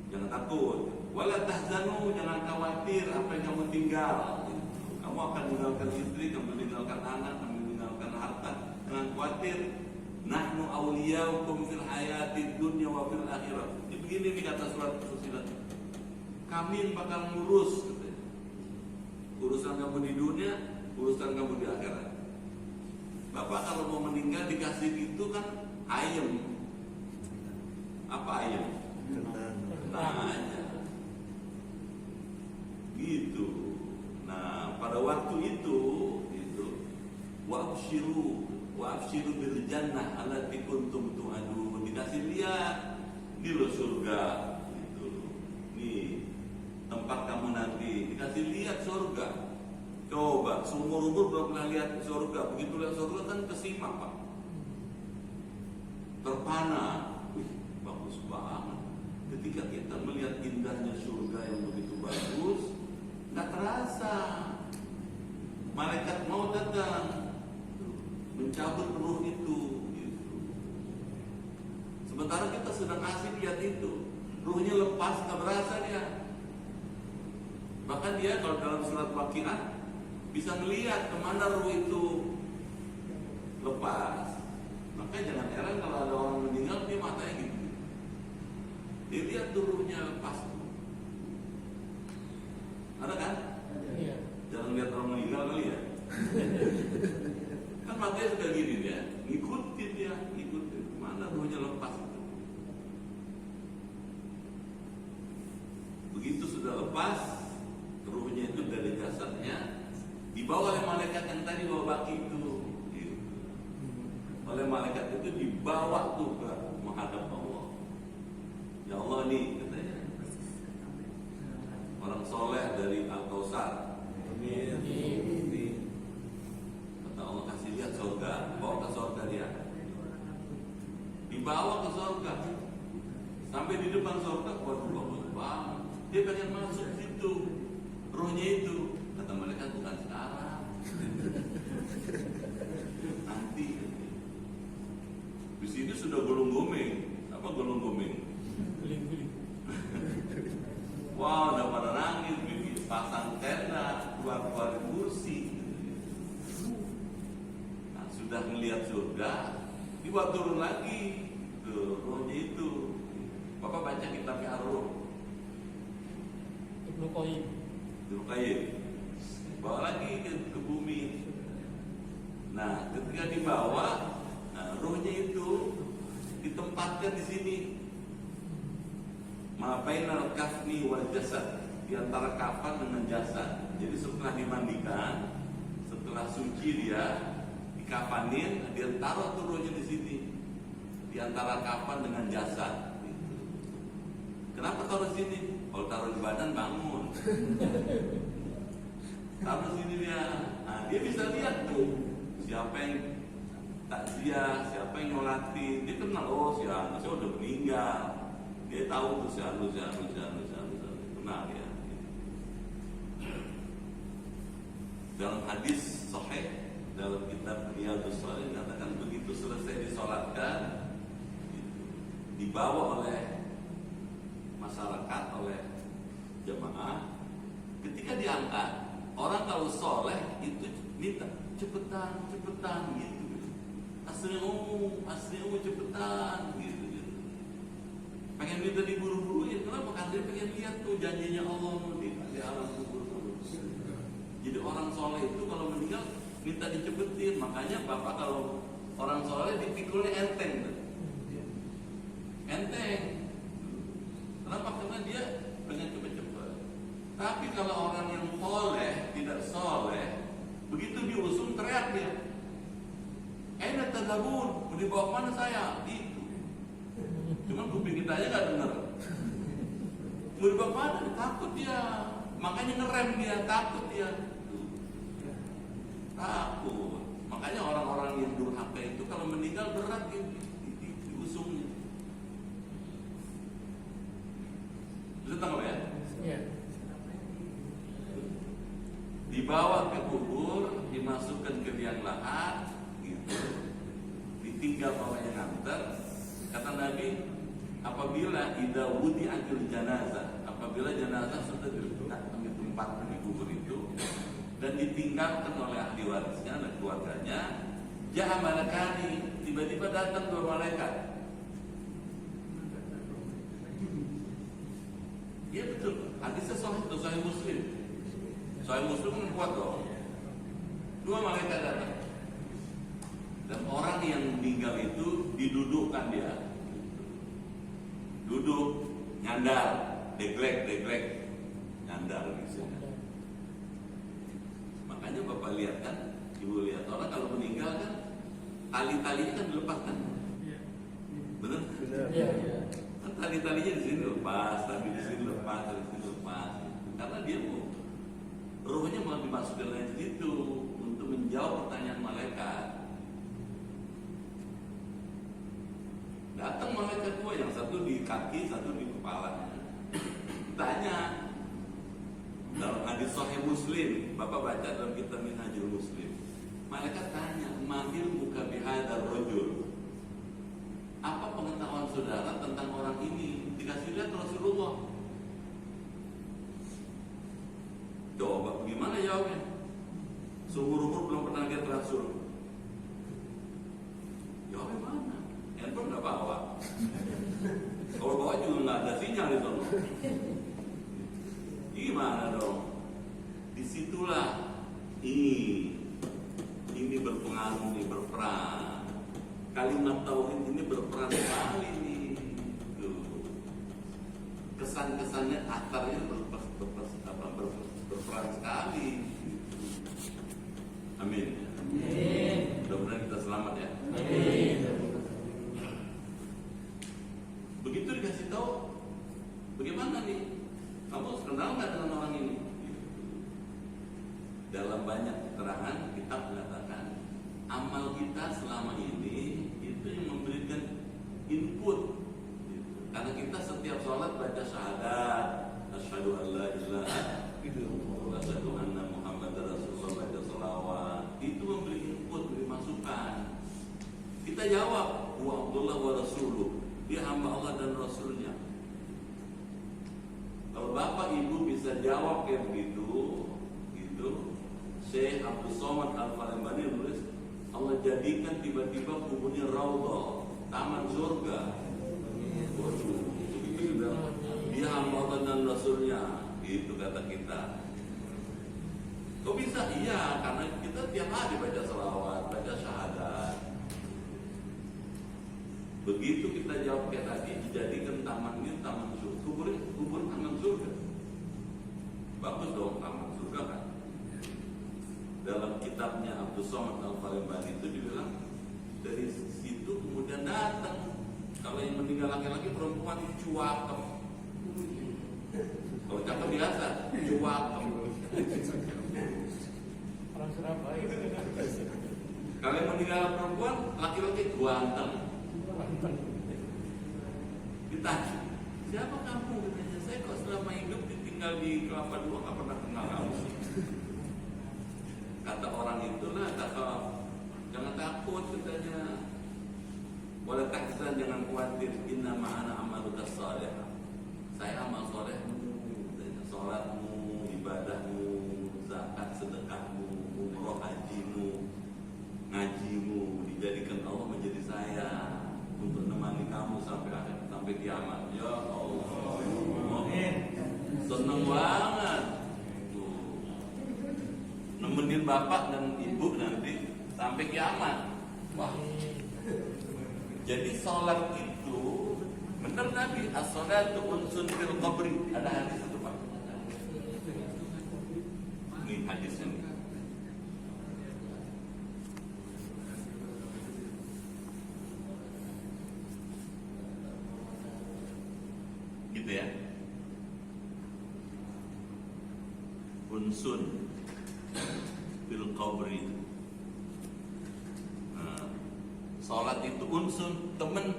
jangan takut. Wala tahzanu, jangan khawatir apa yang kamu tinggal. Gitu. Kamu akan meninggalkan istri, kamu meninggalkan anak, kamu meninggalkan harta. Jangan khawatir. Nahnu awliyaukum fil hayatid dunya wa fil akhirah. Jadi begini nih kata surat Fussilat. Kami yang bakal ngurus, katanya. Urusan kamu di dunia, urusan kamu di akhirat. Bapak kalau mau meninggal dikasih itu kan ayam. Apa ayam? Tenang aja. Gitu. Nah, pada waktu itu wa'abshiru bil jannah allati kuntum tu'adun. Dikasih lihat, ini loh surga, gitu. Nih tempat kamu nanti, dikasih lihat surga. Coba seumur-umur belum pernah lihat surga, begitu lihat surga kan kesimak Pak, terpana. Wih, bagus banget. Ketika kita melihat indahnya surga yang begitu bagus, nggak terasa malaikat mau datang mencabut ruh itu, gitu. Sementara kita sedang asik lihat itu, ruhnya lepas, nggak berasa dia. Bahkan dia kalau dalam surat Waqiah bisa melihat kemana ruh itu lepas. Makanya jangan heran kalau ada orang meninggal dia matanya gitu. Dia lihat tuh ruhnya lepas. Ada kan? Iya. Jangan lihat orang meninggal kali ya. Kan matanya sudah gini dia, ngikutin mana ruhnya lepas itu. Begitu sudah lepas, ruhnya itu dari jasadnya dibawa oleh malaikat yang tadi bawa baki itu. Gitu. Oleh malaikat itu dibawa tuh ke menghadap Allah. Ya Allah nih, katanya, orang soleh dari Al-Kausar. Amin. Kata Allah, kasih lihat surga, bawa ke surga dia. Dibawa ke surga. Sampai di depan surga, waduh bagus banget. Dia pengen masuk situ, rohnya itu. Kata mereka, bukan sekarang, nanti. Di sini sudah gulung-guming. Apa gulung-guming? Wow, udah pada nangis, bikin pasang tenda, keluar kursi. Nah, sudah melihat surga, dibawa turun lagi ke rohnya itu. Bapak baca kitab Ar-Ruh, Ibnu Qayyim. Ibnu Qayyim, bawa lagi ke bumi. Nah, ketika dibawa, nah, rohnya itu ditempatkan di sini. Mabainal kafni wal jasad, di antara kafan dengan jasad. Jadi setelah dimandikan, setelah suci dia dikafanin, dia taruh tuh rohnya di sini, di antara kafan dengan jasad. Gitu. Kenapa taruh di sini? Kalau taruh di badan bangun. Taruh di sini dia. Nah, dia bisa lihat tuh siapa yang takziah, siapa yang ngolatin. Dia kenal, oh si Anu, saya udah meninggal. Dia tahu tuh si Anu, kenal ya. Dalam hadis sahih dalam kitab Riyadhus Shalihin katakan begitu selesai disolatkan, dibawa oleh masyarakat, oleh jemaah. Ketika diangkat, orang kalau soleh itu minta cepetan gitu. Aslinya cepetan gitu. Pengen minta diburu-buruin, kenapa? Karena dia pengen lihat tuh janjinya Allah di alam kubur. Jadi orang soleh itu kalau meninggal minta dicepetin. Makanya Bapak kalau orang soleh dipikulnya enteng. Kenapa? Karena dia pengen cepet-cepet. Tapi kalau orang yang soleh, tidak soleh, begitu diusung teriak dia, "Aina tadhabun? Mau dibawa mana saya?" Itu. Cuman kuping kita aja nggak dengar. Mau dibawa mana? Takut dia. Makanya ngerem dia, takut dia. Takut. Makanya orang-orang yang durhaka itu kalau meninggal berat diusungnya. Bisa tahu ya? Iya. Dibawa ke kubur, dimasukkan ke liang lahat, gitu. Ditinggal bawahnya nganter. Kata Nabi, apabila idza wudi'atil janazah, apabila jenazah sudah diletakkan di tempat di kubur itu dan ditinggalkan oleh ahli warisnya dan keluarganya, ja'a malakani, tiba-tiba datang dua malaikat. Iya betul, hadisnya sahih Muslim. Sahih Muslim kan kuat dong. Dua malaikat datang. Dan orang yang meninggal itu didudukkan dia. Duduk, nyandar, deglek, nyandar gitu. Makanya Bapak lihat kan, Ibu lihat orang kalau meninggal kan tali-talinya kan dilepaskan. Benar? Iya. Kan tali-talinya di sini lepas, tapi di sini lepas, di sini lepas. Karena dia mau ruhnya mau dimasukkan lagi di situ untuk menjawab pertanyaan malaikat. Datang malaikat dua, yang satu di kaki, satu di kepala. Tanya. Dalam hadis Sahih Muslim, Bapak baca dalam kitab Minhajul Muslim. Malaikat tanya, "Mahil muka bihadzal rajul?" Apa pengetahuan saudara tentang orang ini? Dikasih lihat Rasulullah. Coba bagaimana jawabnya? Seumur-umur belum pernah lihat Rasul. Jawabnya mana? Handphone nggak bawa. Kalau bawa juga nggak ada sinyal di sana. Gimana dong? Disitulah ini berpengaruh, ini berperan. Kalimat tauhid ini berperan sekali nih. Kesan-kesannya akarnya berperan sekali. Amin. Mudah-mudahan kita selamat ya. Amin. Begitu dikasih tahu, bagaimana nih? Kamu kenal nggak dengan orang ini? Al-Haq mengatakan amal kita selama ini itu yang memberikan input. Karena kita setiap sholat baca syahadat, asyhadu an la ilaha illallah, asyhadu anna Muhammadar Rasulullah, baca sholawat, itu memberi input, memberi masukan. Kita jawab, wa Abdullah wa Rasuluh, dia hamba Allah dan Rasulnya. Kalau bapak ibu bisa jawab kayak begitu, gitu, Syekh Abdul Somad Al-Falembani menulis, Allah jadikan tiba-tiba kuburnya raudhah, taman surga. Waduh, itu dia hamba Allah dan Rasulnya, itu kata kita. Kok bisa? Iya, karena kita tiap hari baca selawat, baca syahadat. Begitu kita jawab kayak tadi, dijadikan taman ini taman surga, kubur taman surga. Bagus dong taman surga kan? Dalam kitabnya Abdul Somad Al-Falembani itu dibilang dari situ kemudian datang. Kalau yang meninggal laki-laki, perempuan cuakem. Kalau cakep biasa, cuakem. Orang Surabaya. Kalau yang meninggal perempuan, laki-laki ganteng. Ditanya, siapa kamu? Katanya, saya kok selama hidup tinggal di Kelapa Dua nggak pernah kenal kamu. Kata orang itulah, kata jangan takut katanya. Wala tahzan, jangan khawatir, inna ma'ana amaluka salih. Saya amal solehmu, sholatmu, ibadahmu, zakat, sedekahmu, umroh, hajimu, ngajimu, dijadikan Allah menjadi saya untuk menemani kamu sampai kiamat. Ya Allah, seneng banget tuh, nemenin bapak dan ibu nanti sampai kiamat. Wah. Jadi sholat itu benar Nabi, as-sholatu unsun fil qabri. Ada hadis itu Pak. Ini hadisnya nih. Gitu ya. Unsun fil qabri. Sholat itu unsun, teman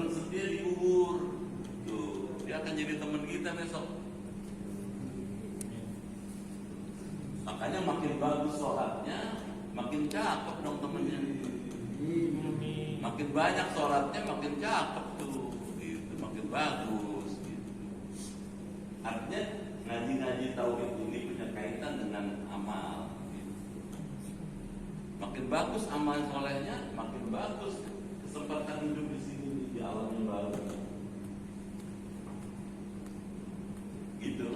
setia di kubur. Tuh, dia akan jadi teman kita besok. Makanya makin bagus sholatnya, makin cakep dong temennya. Makin banyak sholatnya, makin cakep tuh, gitu, makin bagus. Gitu. Artinya ngaji-ngaji tauhid ini punya kaitan dengan amal. Makin bagus amal solehnya, makin bagus kesempatan hidup di sini di alam yang baru. Gitu.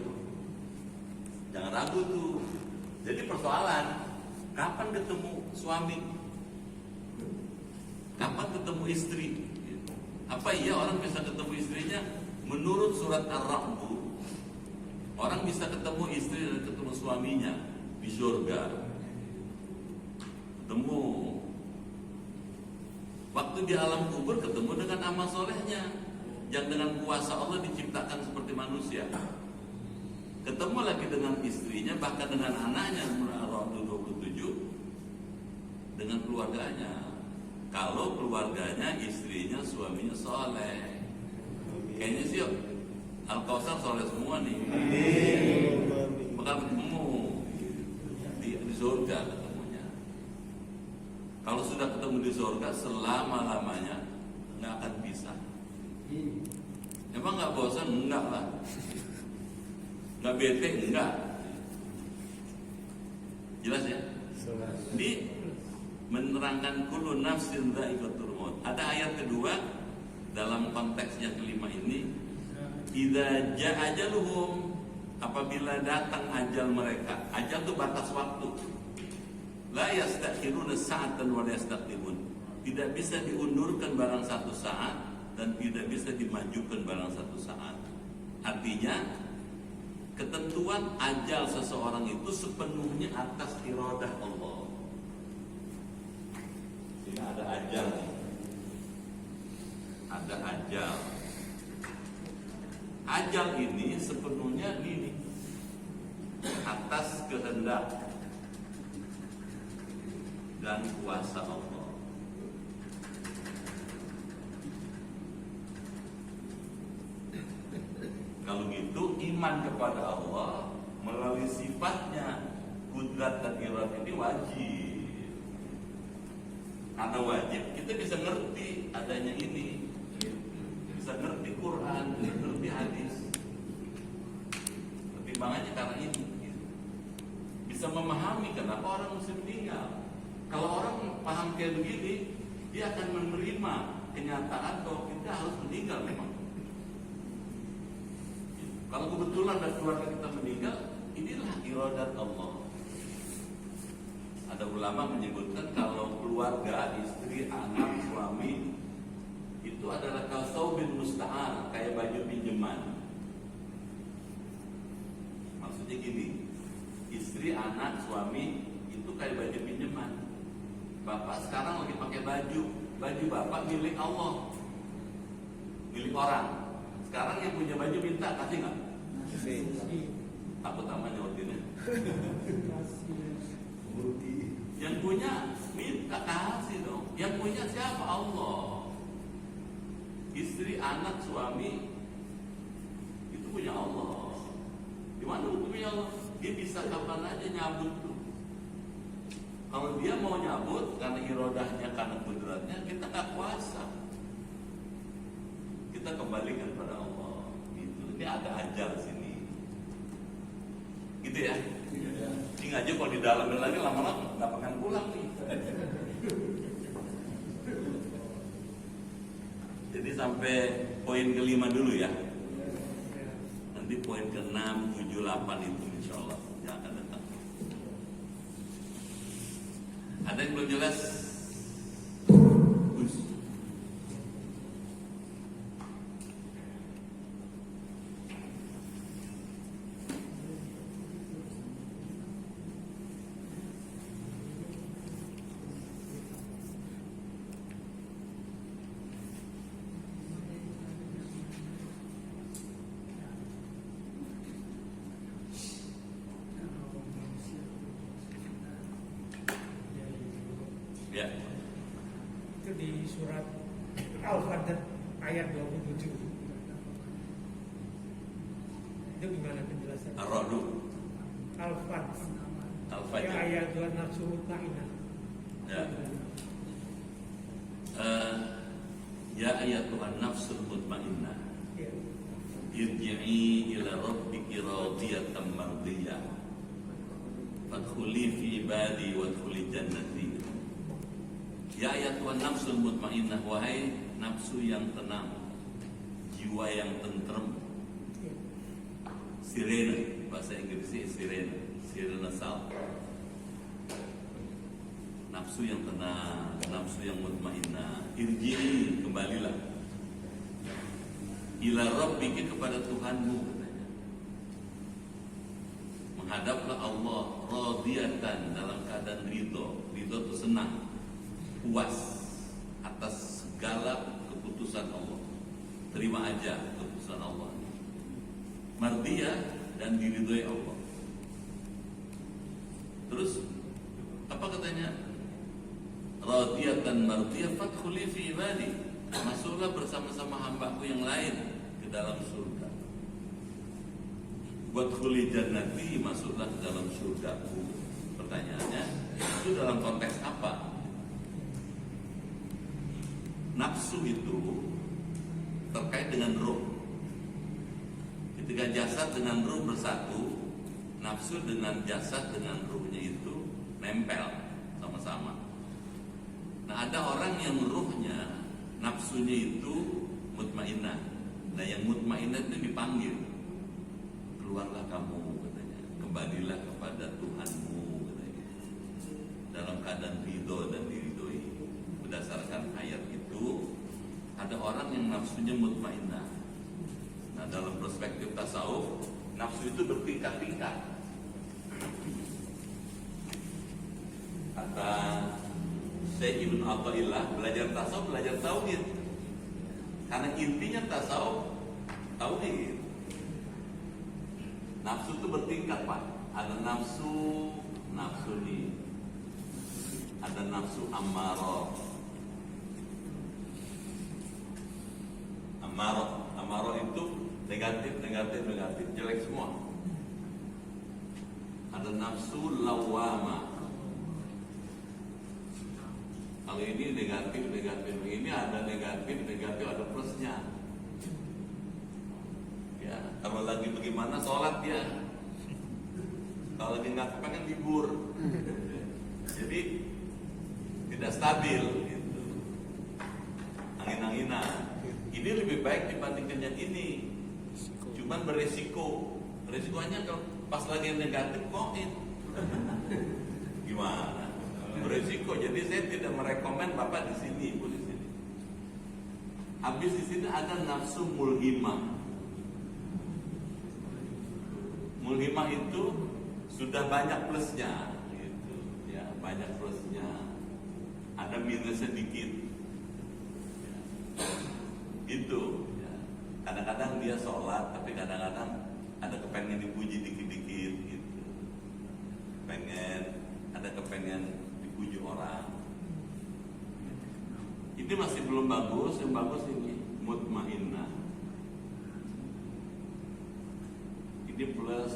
Jangan ragu tuh. Jadi persoalan, kapan ketemu suami? Kapan ketemu istri? Apa iya orang bisa ketemu istrinya? Menurut surat Ar-Ra'd, orang bisa ketemu istri dan ketemu suaminya di surga. Ketemu waktu di alam kubur, ketemu dengan amal solehnya yang dengan kuasa Allah diciptakan seperti manusia. Ketemu lagi dengan istrinya, bahkan dengan anaknya, Ar-Ra'd 27, dengan keluarganya. Kalau keluarganya, istrinya, suaminya soleh, kayaknya sih Al-Kausar soleh semua nih. Bakal ketemu di surga. Kalau sudah ketemu di surga, selama-lamanya nggak akan pisah. Emang nggak bosan? Enggak lah. Nggak bete? Enggak. Jelas ya? Ini menerangkan kullu nafsin dha'iqatul maut. Ada ayat kedua dalam konteksnya kelima ini, idza jaa ajaluhum, apabila datang ajal mereka. Ajal itu batas waktu. La yastakhiruna sa'atan wa la yastaqdimun. Tidak bisa diundurkan barang satu saat dan tidak bisa dimajukan barang satu saat. Artinya ketentuan ajal seseorang itu sepenuhnya atas iradah Allah. Ini ada ajal nih. Ada ajal. Ajal ini sepenuhnya ini atas kehendak dan kuasa Allah. Kalau gitu iman kepada Allah melalui sifatnya kudrat dan iradah ini wajib. Karena wajib kita bisa ngerti adanya ini, bisa ngerti Quran, bisa ngerti hadis. Pertimbangannya karena ini, bisa memahami kenapa orang mesti meninggal. Kalau orang paham kayak begini, dia akan menerima kenyataan bahwa kita harus meninggal memang. Kalau kebetulan dan keluarga kita meninggal, inilah iradat Allah. Ada ulama menyebutkan kalau keluarga, istri, anak, suami itu adalah kasaubin musta'ar, kayak baju pinjaman. Maksudnya gini, istri, anak, suami itu kayak baju pinjaman. Bapak sekarang lagi pakai baju bapak milik Allah, milik orang. Sekarang yang punya baju minta, kasih nggak? Takut aman nyawatinnya. Yang punya minta, kasih dong. Yang punya siapa? Allah. Istri, anak, suami itu punya Allah. Gimana hukumnya Allah? Dia bisa kapan aja nyabut tuh. Kalau dia mau nyabut karena irodahnya, karena kudratnya, kita nggak kuasa. Kita kembalikan pada Allah. Gitu. Ini ada ajal sini. Gitu ya. Cing aja kalau di dalam lagi lama-lama nggak akan pulang nih. Jadi sampai poin kelima dulu ya. Nanti poin ke-6, 7, 8 itu insya Allah yang akan datang. Ada yang belum jelas? Gus. Ya. Itu di surat Al-Fajr ayat 27. Itu gimana penjelasannya? Ar-Ra'd. Al-Fajr. Al-Fajr. Ya, ayat 2 nafsu mutmainah. Ya. Ya ayatuhan nafsul mutmainnah. Ya. Irji'i ila rabbiki radiyatan mardiyah. Fadkhuli fi ibadi wadkhuli jannati. Ya ayatuhan nafsul mutmainnah, wahai nafsu yang tenang, jiwa yang tentrem. Sirene, bahasa Inggrisnya sirene, sirene sal. Nafsu yang tenang, nafsu yang mutmainnah. Irji'i, kembalilah. Ila rabbiki, kepada Tuhanmu, katanya. Menghadaplah Allah radiyatan, dalam keadaan ridho. Ridho itu senang, puas atas segala keputusan Allah. Terima aja keputusan Allah. Mardiyah, dan diridhoi Allah. Terus apa katanya? Radiyatan mardiyah fadkhuli fi ibadi. Masuklah bersama-sama hambaku yang lain ke dalam surga. Wadkhuli jannati, masuklah ke dalam surgaku. Pertanyaannya, itu dalam konteks apa? Nafsu itu terkait dengan ruh. Ketika jasad dengan ruh bersatu, nafsu dengan jasad dengan ruhnya itu nempel sama-sama. Nah, ada orang yang ruhnya, nafsunya itu mutmainnah. Nah, yang mutmainnah itu dipanggil, keluarlah kamu, katanya, kembalilah kepada Tuhanmu, katanya, dalam keadaan ridho dan diridhoi. Berdasarkan ayat itu, ada orang yang nafsunya mutmainnah. Nah, dalam perspektif tasawuf, nafsu itu bertingkat-tingkat. Kata Syekh Ibn Athaillah, belajar tasawuf, belajar tauhid. Karena intinya tasawuf tauhid. Nafsu itu bertingkat, Pak. Ada nafsu nih. Ada ada nafsu ammarah. Ammarah itu negatif, jelek semua. Ada nafsu lawwamah. Kalau ini negatif, ini ada negatif, ada plusnya. Ya, kalau lagi bagaimana sholat ya, kalau lagi nggak kepengen libur, jadi tidak stabil gitu, angin-anginan. Ini lebih baik dibandingkan yang ini, cuman beresiko. Resikonya kalau pas lagi negatif COVID, gimana? Beresiko. Jadi saya tidak merekomen bapak di sini, ibu di sini. Habis di sini ada nafsu mulhimah. Mulhimah itu sudah banyak plusnya, gitu. Ya, banyak plusnya. Ada minus sedikit. Ya. Gitu. Ya. Kadang-kadang dia sholat, tapi kadang-kadang ada kepengen dipuji dikit-dikit, gitu. Ada kepengen dipuji orang. Ini masih belum bagus. Yang bagus ini mutmainnah. Ini plus.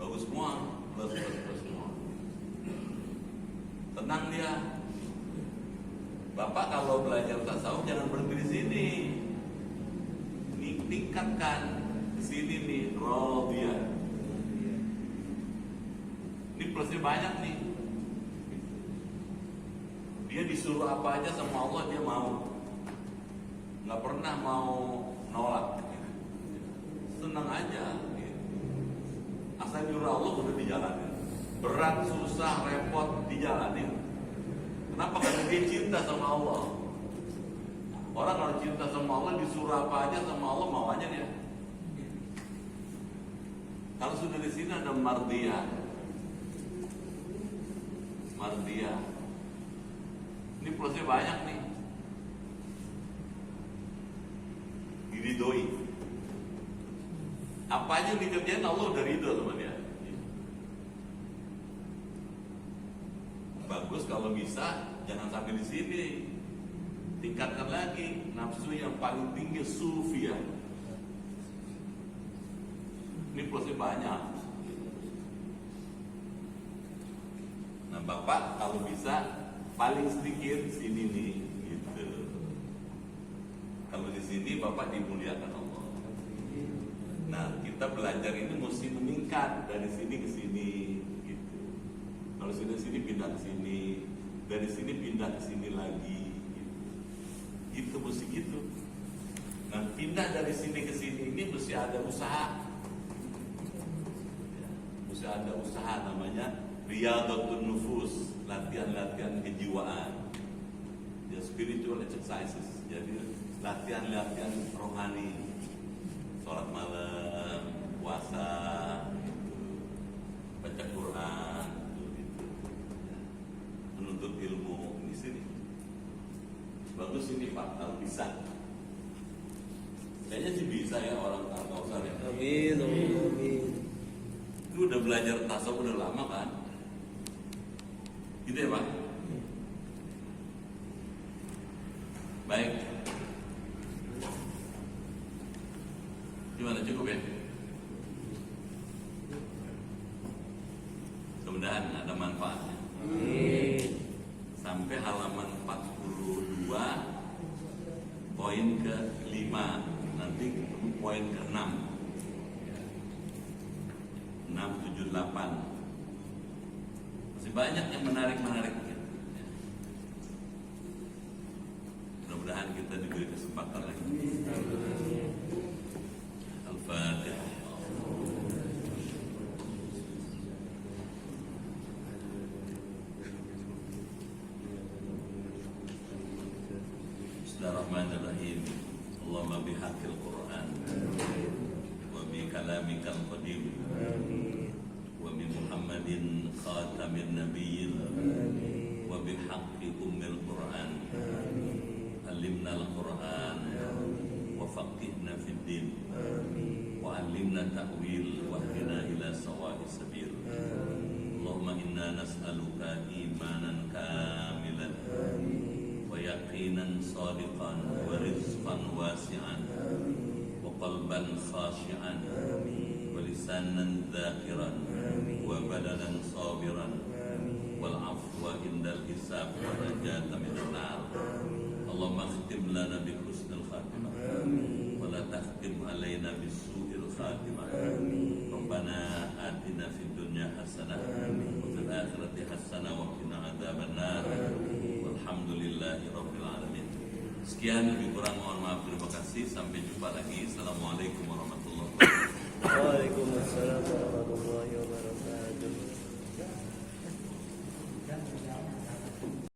Bagus semua, plus semua. Tenang dia. Bapak kalau belajar tasawuf jangan berhenti di sini. Tingkatkan di sini nih, radiyah. Ini plusnya banyak nih. Dia disuruh apa aja sama Allah dia mau. Nggak pernah mau nolak. Senang aja. Asal nyuruh Allah udah dijalanin. Berat, susah, repot dijalanin. Kenapa? Karena dia cinta sama Allah. Orang kalau cinta sama Allah disuruh apa aja sama Allah mau aja dia. Kalau sudah di sini ada mardiyah. Ini plusnya banyak nih. Diridhoi. Apa aja yang dikerjain Allah udah ridho sama dia. Bagus kalau bisa jangan sampai di sini. Tingkatkan lagi nafsu yang paling tinggi sufiyah. Ini plusnya banyak. Nah bapak kalau bisa paling sedikit sini nih, gitu. Kalau di sini bapak dimuliakan Allah. Nah kita belajar ini mesti meningkat dari sini ke sini, gitu. Kalau sudah sini pindah ke sini, dari sini pindah ke sini lagi. Itu mesti gitu. Nah pindah dari sini ke sini ini mesti ada usaha. Mesti ada usaha namanya riyadhatun nufus, latihan kejiwaan. Ya, spiritual exercises. Jadi latihan rohani. Sholat malam, puasa, gitu. Baca Quran, gitu. Menuntut ilmu di sini. Bagus ini Pak, kalau bisa. Kayaknya sih bisa ya orang Al-Kausar ya. Amin. Lu udah belajar tasawuf udah lama kan? Gitu ya Pak? Baik. Gimana, cukup ya? Mudah-mudahan ada manfaatnya. Sampai halaman 42 poin ke-5, nanti ketemu poin ke-6 6, 7, 8. Masih banyak yang menarik mudah-mudahan kita diberi kesempatan lagi. Al-Fatihah. Bismillahirrahmanirrahim. Allahumma bihaqqil Qur'an wa bi kalamikal qadim wa bi Muhammadin khatamin nabiyyin wa bi haqqi ummil Qur'an alimna al-Qur'an wa faqihna fid din wa alimna ta'wil wa hdina ila sawa'is sabil. nas'aluka imanan kamilan wa yaqinan shadiqan wa rizqan wasi'an wa qalban khashi'an wa lisanan dhakiran wa badanan sabiran wal afwa indal hisab wa najata minan nar. Allahumma khtim lana bi husnil khatimah wa la takhtim alaina bis su'il khatimah. Rabbana atina fid dunya hasanah wa fil akhirati hasanah wa qina adzabannar. Walhamdulillahi rabbil alamin. Sekian, lebih kurang mohon maaf, terima kasih. Sampai jumpa lagi. Assalamualaikum warahmatullahi wabarakatuh. Waalaikumsalam warahmatullahi wabarakatuh.